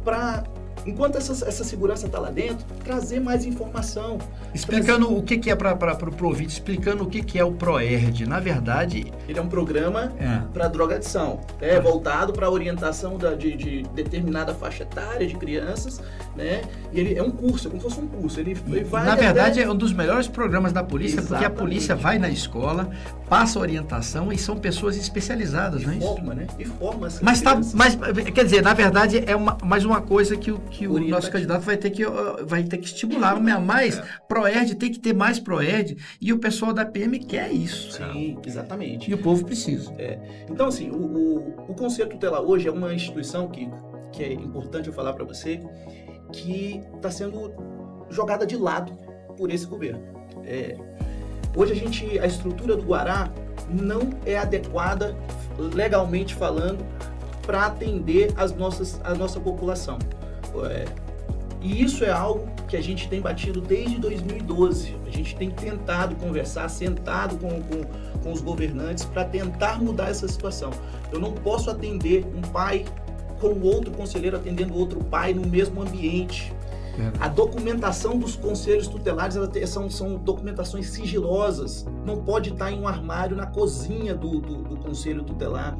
para, enquanto essa segurança está lá dentro, trazer mais informação. Explicando o que é para o ouvinte, explicando o que é o ProERD. Na verdade... Ele é um programa para drogadição, voltado para a orientação de determinada faixa etária de crianças, né? E ele é um curso, é como se fosse um curso. Ele vai na verdade, é um dos melhores programas da polícia, Exatamente. Porque a polícia vai na escola, passa orientação e são pessoas especializadas, não é isso? Forma, né? E forma essas Mas crianças. quer dizer, na verdade, é mais uma coisa que o nosso candidato vai ter que estimular. Mais ProERD, tem que ter mais ProERD, e o pessoal da PM quer isso. Sim, exatamente. E o povo precisa. Então, assim, o Conselho Tutelar hoje é uma instituição que é importante eu falar para você, que está sendo jogada de lado por esse governo. Hoje a estrutura do Guará não é adequada, legalmente falando, para atender a nossa população. E isso é algo que a gente tem batido desde 2012. A gente tem tentado conversar, sentado com os governantes para tentar mudar essa situação. Eu não posso atender um pai com outro conselheiro atendendo outro pai no mesmo ambiente. A documentação dos conselhos tutelares são documentações sigilosas. Não pode estar em um armário na cozinha do conselho tutelar.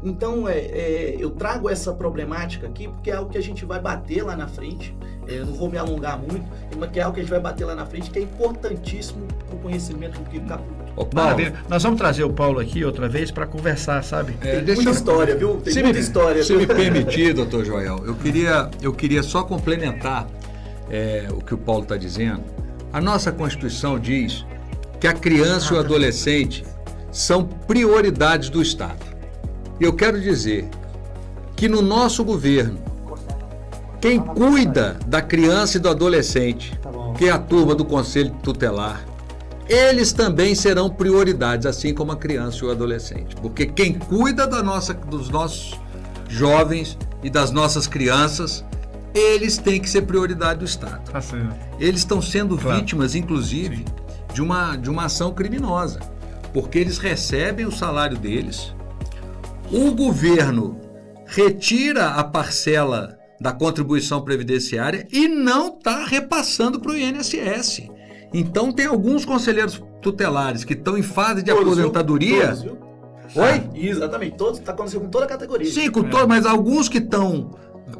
Então, eu trago essa problemática aqui porque é algo que a gente vai bater lá na frente. Eu não vou me alongar muito, mas que é algo que a gente vai bater lá na frente, que é importantíssimo para o conhecimento do Kiko Caputo. Maravilha. Nós vamos trazer o Paulo aqui outra vez para conversar, sabe? Tem muita história, viu? Tem muita história. Se me permitir, doutor Joel, eu queria só complementar o que o Paulo está dizendo. A nossa Constituição diz que a criança e o adolescente são prioridades do Estado. Eu quero dizer que no nosso governo, quem cuida da criança e do adolescente, que é a turma do Conselho Tutelar, eles também serão prioridades, assim como a criança e o adolescente. Porque quem cuida dos nossos jovens e das nossas crianças, eles têm que ser prioridade do Estado. Tá certo. Eles estão sendo vítimas, inclusive, de uma ação criminosa, porque eles recebem o salário deles. O governo retira a parcela da contribuição previdenciária e não está repassando para o INSS. Então tem alguns conselheiros tutelares que estão em fase de aposentadoria. Todos, viu? Oi? Exatamente, todos, está acontecendo com toda a categoria. Sim, com todos, mas alguns que estão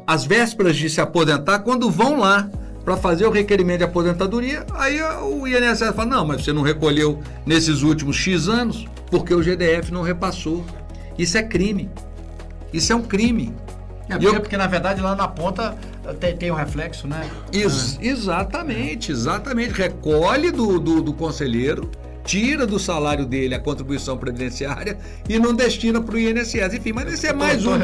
às vésperas de se aposentar, quando vão lá para fazer o requerimento de aposentadoria, aí o INSS fala, não, mas você não recolheu nesses últimos X anos, porque o GDF não repassou. Isso é crime. Isso é um crime. Porque na verdade lá na ponta tem um reflexo, né? Exatamente. Recolhe do conselheiro, tira do salário dele a contribuição previdenciária e não destina para o INSS. Enfim, mas esse é mais um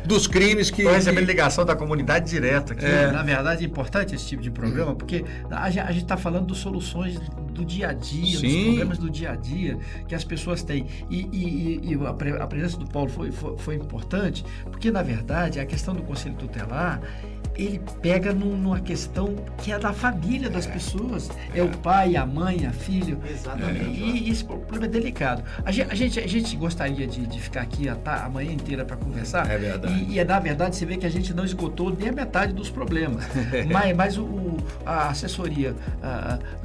dos crimes que... Estou recebendo ligação da comunidade direta aqui. Na verdade é importante esse tipo de programa, porque a gente está falando de soluções do dia a dia, dos problemas do dia a dia que as pessoas têm. E a presença do Paulo foi importante, porque na verdade a questão do Conselho Tutelar, ele pega numa questão que é da família das pessoas. É o pai, a mãe, a filha. Exatamente. E esse problema é delicado. A gente gostaria de ficar aqui a manhã inteira para conversar. É verdade. E na verdade você vê que a gente não esgotou nem a metade dos problemas. mas a assessoria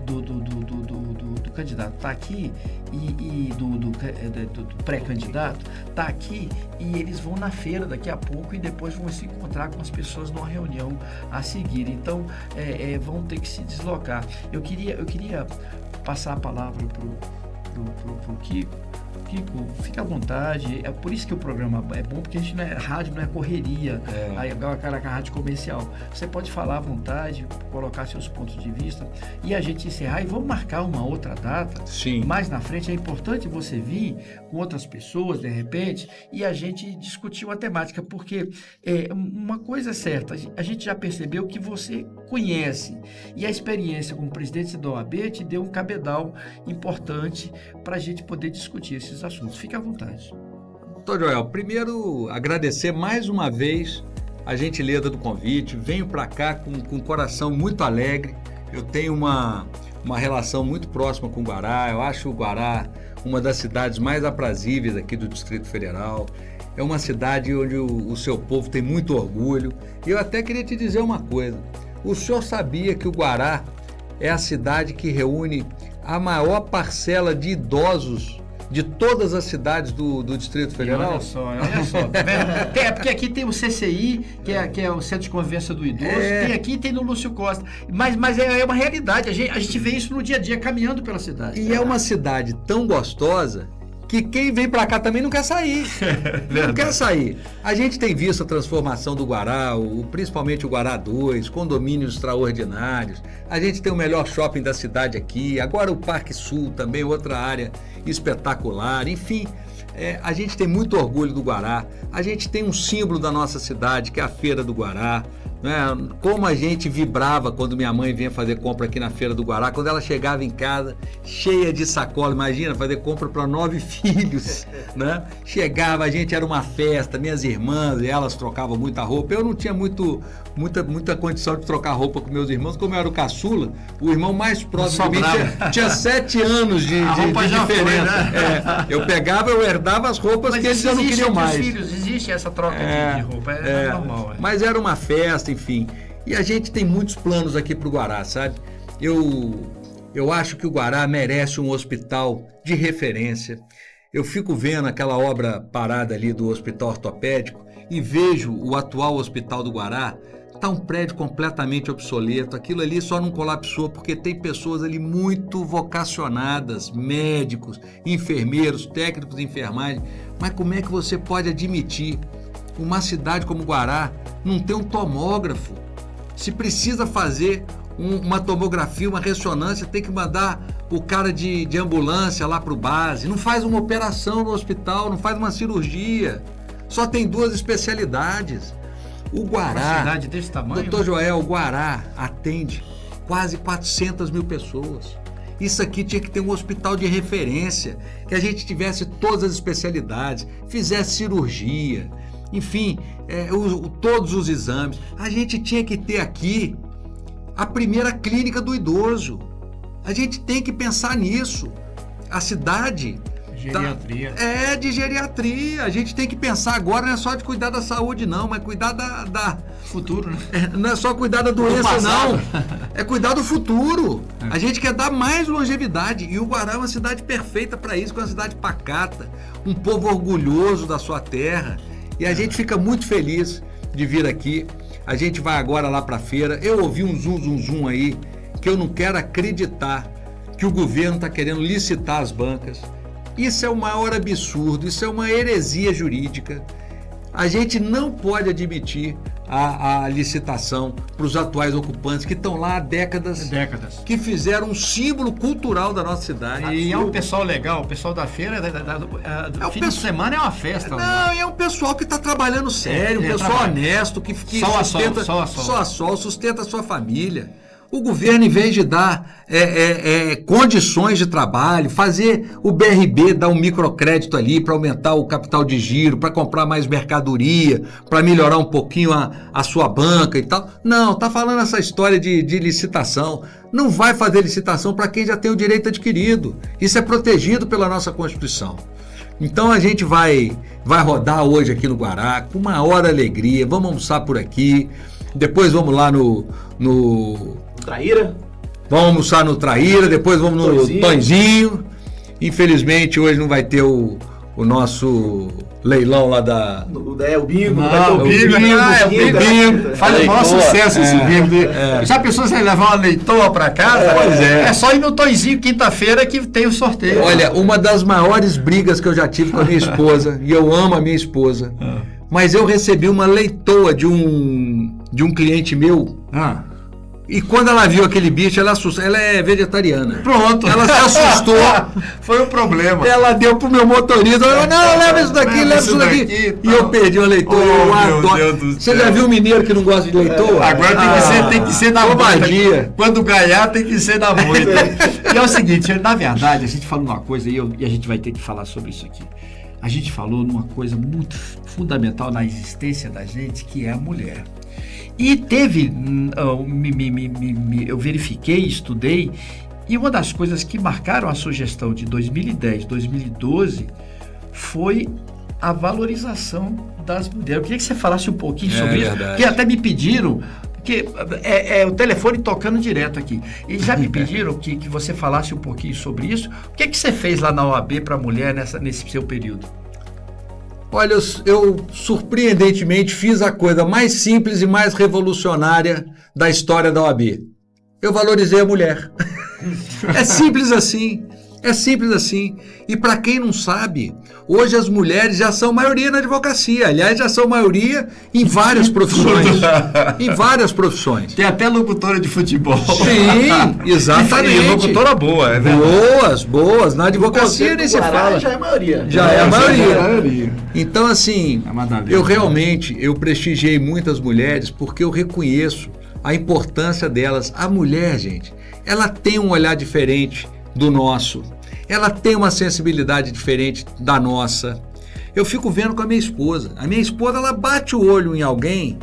do candidato está aqui e do pré-candidato está aqui, e eles vão na feira daqui a pouco e depois vão se encontrar com as pessoas numa reunião reunião a seguir. Então, vão ter que se deslocar. Eu queria passar a palavra pro Kiko. Kiko, fica à vontade. É por isso que o programa é bom, porque a gente rádio não é correria, aquela rádio comercial. Você pode falar à vontade, colocar seus pontos de vista e a gente encerrar. E vamos marcar uma outra data. Sim. Mais na frente. É importante você vir com outras pessoas, de repente, e a gente discutir uma temática, porque uma coisa é certa, a gente já percebeu que você conhece, e a experiência como presidente da OAB te deu um cabedal importante para a gente poder discutir esses assuntos. Fique à vontade. Doutor Joel, primeiro agradecer mais uma vez a gentileza do convite. Venho para cá com o coração muito alegre. Eu tenho uma relação muito próxima com o Guará. Eu acho o Guará uma das cidades mais aprazíveis aqui do Distrito Federal. É uma cidade onde o seu povo tem muito orgulho. E eu até queria te dizer uma coisa. O senhor sabia que o Guará é a cidade que reúne a maior parcela de idosos de todas as cidades do Distrito Federal? Olha só, tá vendo? Porque aqui tem o CCI, que é o Centro de Convivência do Idoso, tem aqui e tem no Lúcio Costa. Mas é uma realidade, a gente vê isso no dia a dia, caminhando pela cidade. E é uma cidade tão gostosa que quem vem para cá também não quer sair. Não quer sair. A gente tem visto a transformação do Guará, principalmente o Guará 2, condomínios extraordinários. A gente tem o melhor shopping da cidade aqui, agora o Parque Sul também, outra área espetacular. Enfim, a gente tem muito orgulho do Guará. A gente tem um símbolo da nossa cidade, que é a Feira do Guará. Né? Como a gente vibrava quando minha mãe vinha fazer compra aqui na Feira do Guará, quando ela chegava em casa cheia de sacola, imagina, fazer compra para 9 filhos, né? Chegava, a gente era uma festa, minhas irmãs, elas trocavam muita roupa, eu não tinha muita condição de trocar roupa com meus irmãos, como eu era o caçula, o irmão mais próximo de mim tinha 7 anos de diferença. Foi, né? Eu pegava, eu herdava as roupas que eles já não queriam mais. Filhos, existe essa troca de roupa, é normal. Mas era uma festa, enfim. E a gente tem muitos planos aqui para o Guará, sabe? Eu acho que o Guará merece um hospital de referência. Eu fico vendo aquela obra parada ali do Hospital Ortopédico e vejo o atual Hospital do Guará. Está um prédio completamente obsoleto. Aquilo ali só não colapsou porque tem pessoas ali muito vocacionadas, médicos, enfermeiros, técnicos de enfermagem. Mas como é que você pode admitir uma cidade como Guará não ter um tomógrafo? Se precisa fazer uma tomografia, uma ressonância, tem que mandar o cara de ambulância lá para o base. Não faz uma operação no hospital, não faz uma cirurgia. Só tem 2 especialidades. O Guará, uma cidade desse tamanho, doutor Joel, o Guará atende quase 400 mil pessoas. Isso aqui tinha que ter um hospital de referência, que a gente tivesse todas as especialidades, fizesse cirurgia, enfim, todos os exames. A gente tinha que ter aqui a primeira clínica do idoso. A gente tem que pensar nisso. A cidade... Geriatria. De geriatria. A gente tem que pensar agora, não é só de cuidar da saúde, não, mas cuidar da futuro, né? Não é só cuidar da doença, não. É cuidar do futuro. A gente quer dar mais longevidade. E o Guará é uma cidade perfeita para isso, é uma cidade pacata, um povo orgulhoso da sua terra. E a gente fica muito feliz de vir aqui. A gente vai agora lá para a feira. Eu ouvi um zum aí, que eu não quero acreditar que o governo está querendo licitar as bancas. Isso é o maior absurdo, isso é uma heresia jurídica. A gente não pode admitir a licitação para os atuais ocupantes que estão lá há décadas, que fizeram um símbolo cultural da nossa cidade. E é um pessoal legal, o pessoal da feira, fim de semana é uma festa. Não, é um pessoal que está trabalhando sério, um pessoal honesto, que sustenta, só a sol, sustenta a sua família. O governo, em vez de dar condições de trabalho, fazer o BRB dar um microcrédito ali para aumentar o capital de giro, para comprar mais mercadoria, para melhorar um pouquinho a sua banca e tal. Não, tá falando essa história de licitação. Não vai fazer licitação para quem já tem o direito adquirido. Isso é protegido pela nossa Constituição. Então a gente vai rodar hoje aqui no Guará com maior alegria. Vamos almoçar por aqui. Depois vamos lá no Traíra. Vamos almoçar no Traíra, depois vamos no Tonzinho. Infelizmente hoje não vai ter o o nosso leilão lá da... O bingo. O bingo. Faz o maior sucesso esse bingo. Já a pessoa vai levar uma leitoa para casa? Pois é. É só ir no Toizinho quinta-feira que tem o sorteio. Olha, uma das maiores brigas que eu já tive com a minha esposa, e eu amo a minha esposa, mas eu recebi uma leitoa de um cliente meu, e quando ela viu aquele bicho, ela assustou. Ela é vegetariana. Pronto. Ela se assustou. Foi o problema. Ela deu pro meu motorista. Ela falou, não, leva isso daqui, leva isso daqui. E eu perdi uma leitoa. Você já viu um mineiro que não gosta de leitoa? Agora tem que ser na moita. Quando ganhar, tem que ser na moita. E é o seguinte, na verdade, a gente falou uma coisa e a gente vai ter que falar sobre isso aqui. A gente falou numa coisa muito fundamental na existência da gente, que é a mulher. E teve, eu verifiquei, estudei, e uma das coisas que marcaram a sugestão de 2010, 2012, foi a valorização das mulheres. Eu queria que você falasse um pouquinho sobre isso, porque até me pediram, que é o telefone tocando direto aqui, e já me pediram que você falasse um pouquinho sobre isso. O que você fez lá na OAB para a mulher nesse seu período? Olha, eu surpreendentemente fiz a coisa mais simples e mais revolucionária da história da OAB. Eu valorizei a mulher. É simples assim. É simples assim. E para quem não sabe, hoje as mulheres já são maioria na advocacia. Aliás, já são maioria em várias profissões. Em várias profissões. Tem até locutora de futebol. Sim, exatamente. E locutora boa, é verdade. Boas. Na advocacia nem se fala. Já é a maioria. Já é a maioria. Então, assim, eu prestigiei muitas mulheres porque eu reconheço a importância delas. A mulher, gente, ela tem um olhar diferente do nosso. Ela tem uma sensibilidade diferente da nossa. Eu fico vendo com a minha esposa. A minha esposa, ela bate o olho em alguém,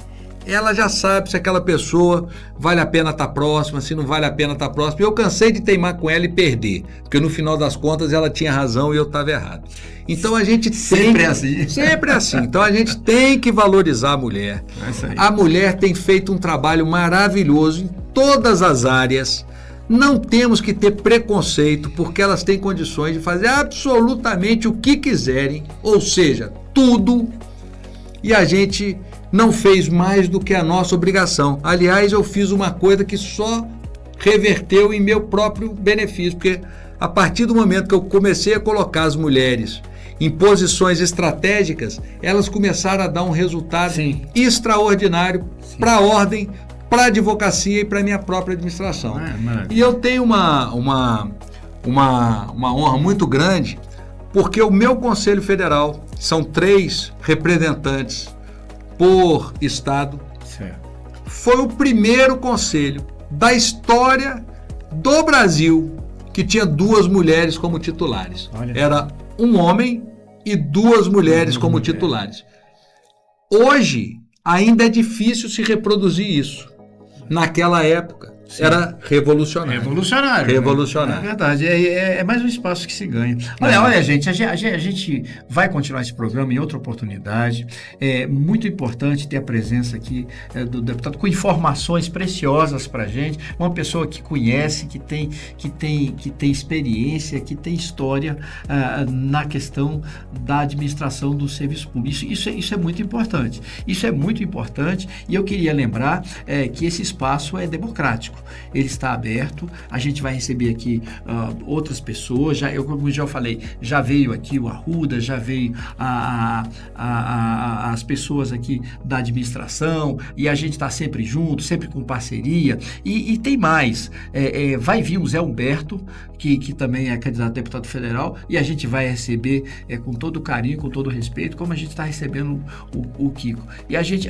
ela já sabe se aquela pessoa vale a pena estar próxima, se não vale a pena estar próxima. Eu cansei de teimar com ela e perder, porque no final das contas ela tinha razão e eu estava errado. Então a gente sempre é assim. Sempre é assim. Então a gente tem que valorizar a mulher. É isso aí. A mulher tem feito um trabalho maravilhoso em todas as áreas. Não temos que ter preconceito, porque elas têm condições de fazer absolutamente o que quiserem, ou seja, tudo, e a gente não fez mais do que a nossa obrigação. Aliás, eu fiz uma coisa que só reverteu em meu próprio benefício, porque a partir do momento que eu comecei a colocar as mulheres em posições estratégicas, elas começaram a dar um resultado extraordinário para a ordem, para a advocacia e para a minha própria administração. E eu tenho uma honra muito grande, porque o meu Conselho Federal, são 3 representantes por estado, foi o primeiro conselho da história do Brasil que tinha 2 mulheres como titulares. Era um homem e 2 mulheres como titulares. Hoje, ainda é difícil se reproduzir isso. Naquela época, era revolucionário. Revolucionário. É verdade, é mais um espaço que se ganha. Olha, gente, a gente vai continuar esse programa em outra oportunidade. É muito importante ter a presença aqui do deputado com informações preciosas para a gente. Uma pessoa que conhece, que tem experiência, que tem história na questão da administração do serviço público. Isso é muito importante. Isso é muito importante, e eu queria lembrar que esse espaço é democrático. Ele está aberto, a gente vai receber aqui outras pessoas, como já falei, já veio aqui o Arruda, já veio as pessoas aqui da administração, e a gente está sempre junto, sempre com parceria, e tem mais, vai vir o Zé Humberto, que também é candidato a deputado federal, e a gente vai receber com todo carinho, com todo respeito, como a gente está recebendo o Kiko. E a gente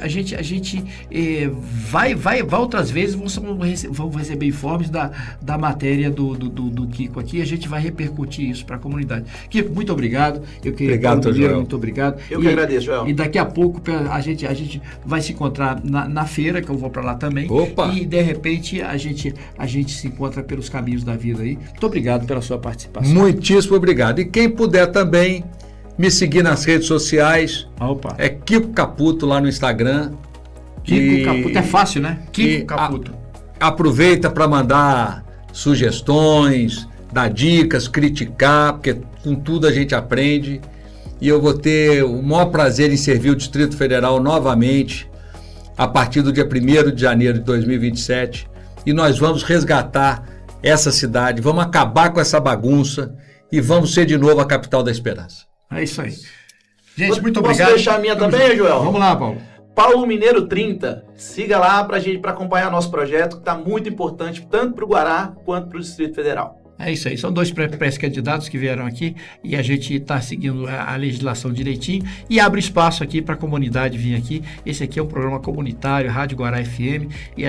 vai outras vezes, vão receber informes da matéria do Kiko aqui, e a gente vai repercutir isso para a comunidade. Kiko, muito obrigado. Obrigado, Joel. Muito obrigado. Eu que agradeço, Joel. E daqui a pouco a gente vai se encontrar na feira, que eu vou para lá também. Opa! E de repente a gente se encontra pelos caminhos da vida aí. Muito obrigado pela sua participação. Muitíssimo obrigado. E quem puder também me seguir nas redes sociais. Opa. É Kiko Caputo lá no Instagram. Kiko Caputo, é fácil, né? Kiko Caputo. Aproveita para mandar sugestões, dar dicas, criticar, porque com tudo a gente aprende. e eu vou ter o maior prazer em servir o Distrito Federal novamente a partir do dia 1º de janeiro de 2027, e nós vamos resgatar essa cidade, vamos acabar com essa bagunça e vamos ser de novo a capital da esperança. É isso aí. Gente, muito Posso obrigado. deixar a minha também, Joel? Vamos lá, Paulo. Paulo Mineiro 30, siga lá para acompanhar nosso projeto, que está muito importante, tanto para o Guará quanto para o Distrito Federal. É isso aí, são 2 pré-candidatos que vieram aqui e a gente está seguindo a legislação direitinho e abre espaço aqui para a comunidade vir aqui. Esse aqui é um programa comunitário, Rádio Guará FM, e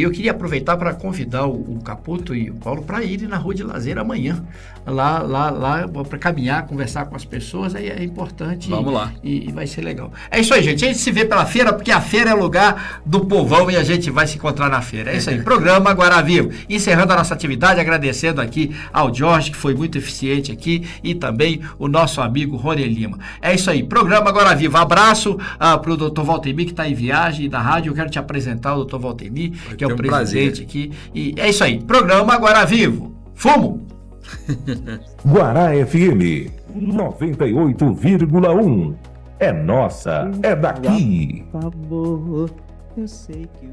eu queria aproveitar para convidar o Caputo e o Paulo para irem na Rua de Lazer amanhã, lá para caminhar, conversar com as pessoas, aí é importante. Vamos lá. E vai ser legal. É isso aí, gente, a gente se vê pela feira, porque a feira é o lugar do povão e a gente vai se encontrar na feira. É isso aí, programa Guará Vivo. Encerrando a nossa atividade, agradecendo aqui ao Jorge, que foi muito eficiente aqui, e também o nosso amigo Rony Lima. É isso aí, programa Guará Vivo. Abraço para o Dr. Valtemir, que está em viagem da rádio. Eu quero te apresentar o Dr. Valtemir, que é o presidente aqui. E é isso aí, programa Guará Vivo. Fumo! Guará FM 98,1. É nossa, é daqui. Por favor, eu sei que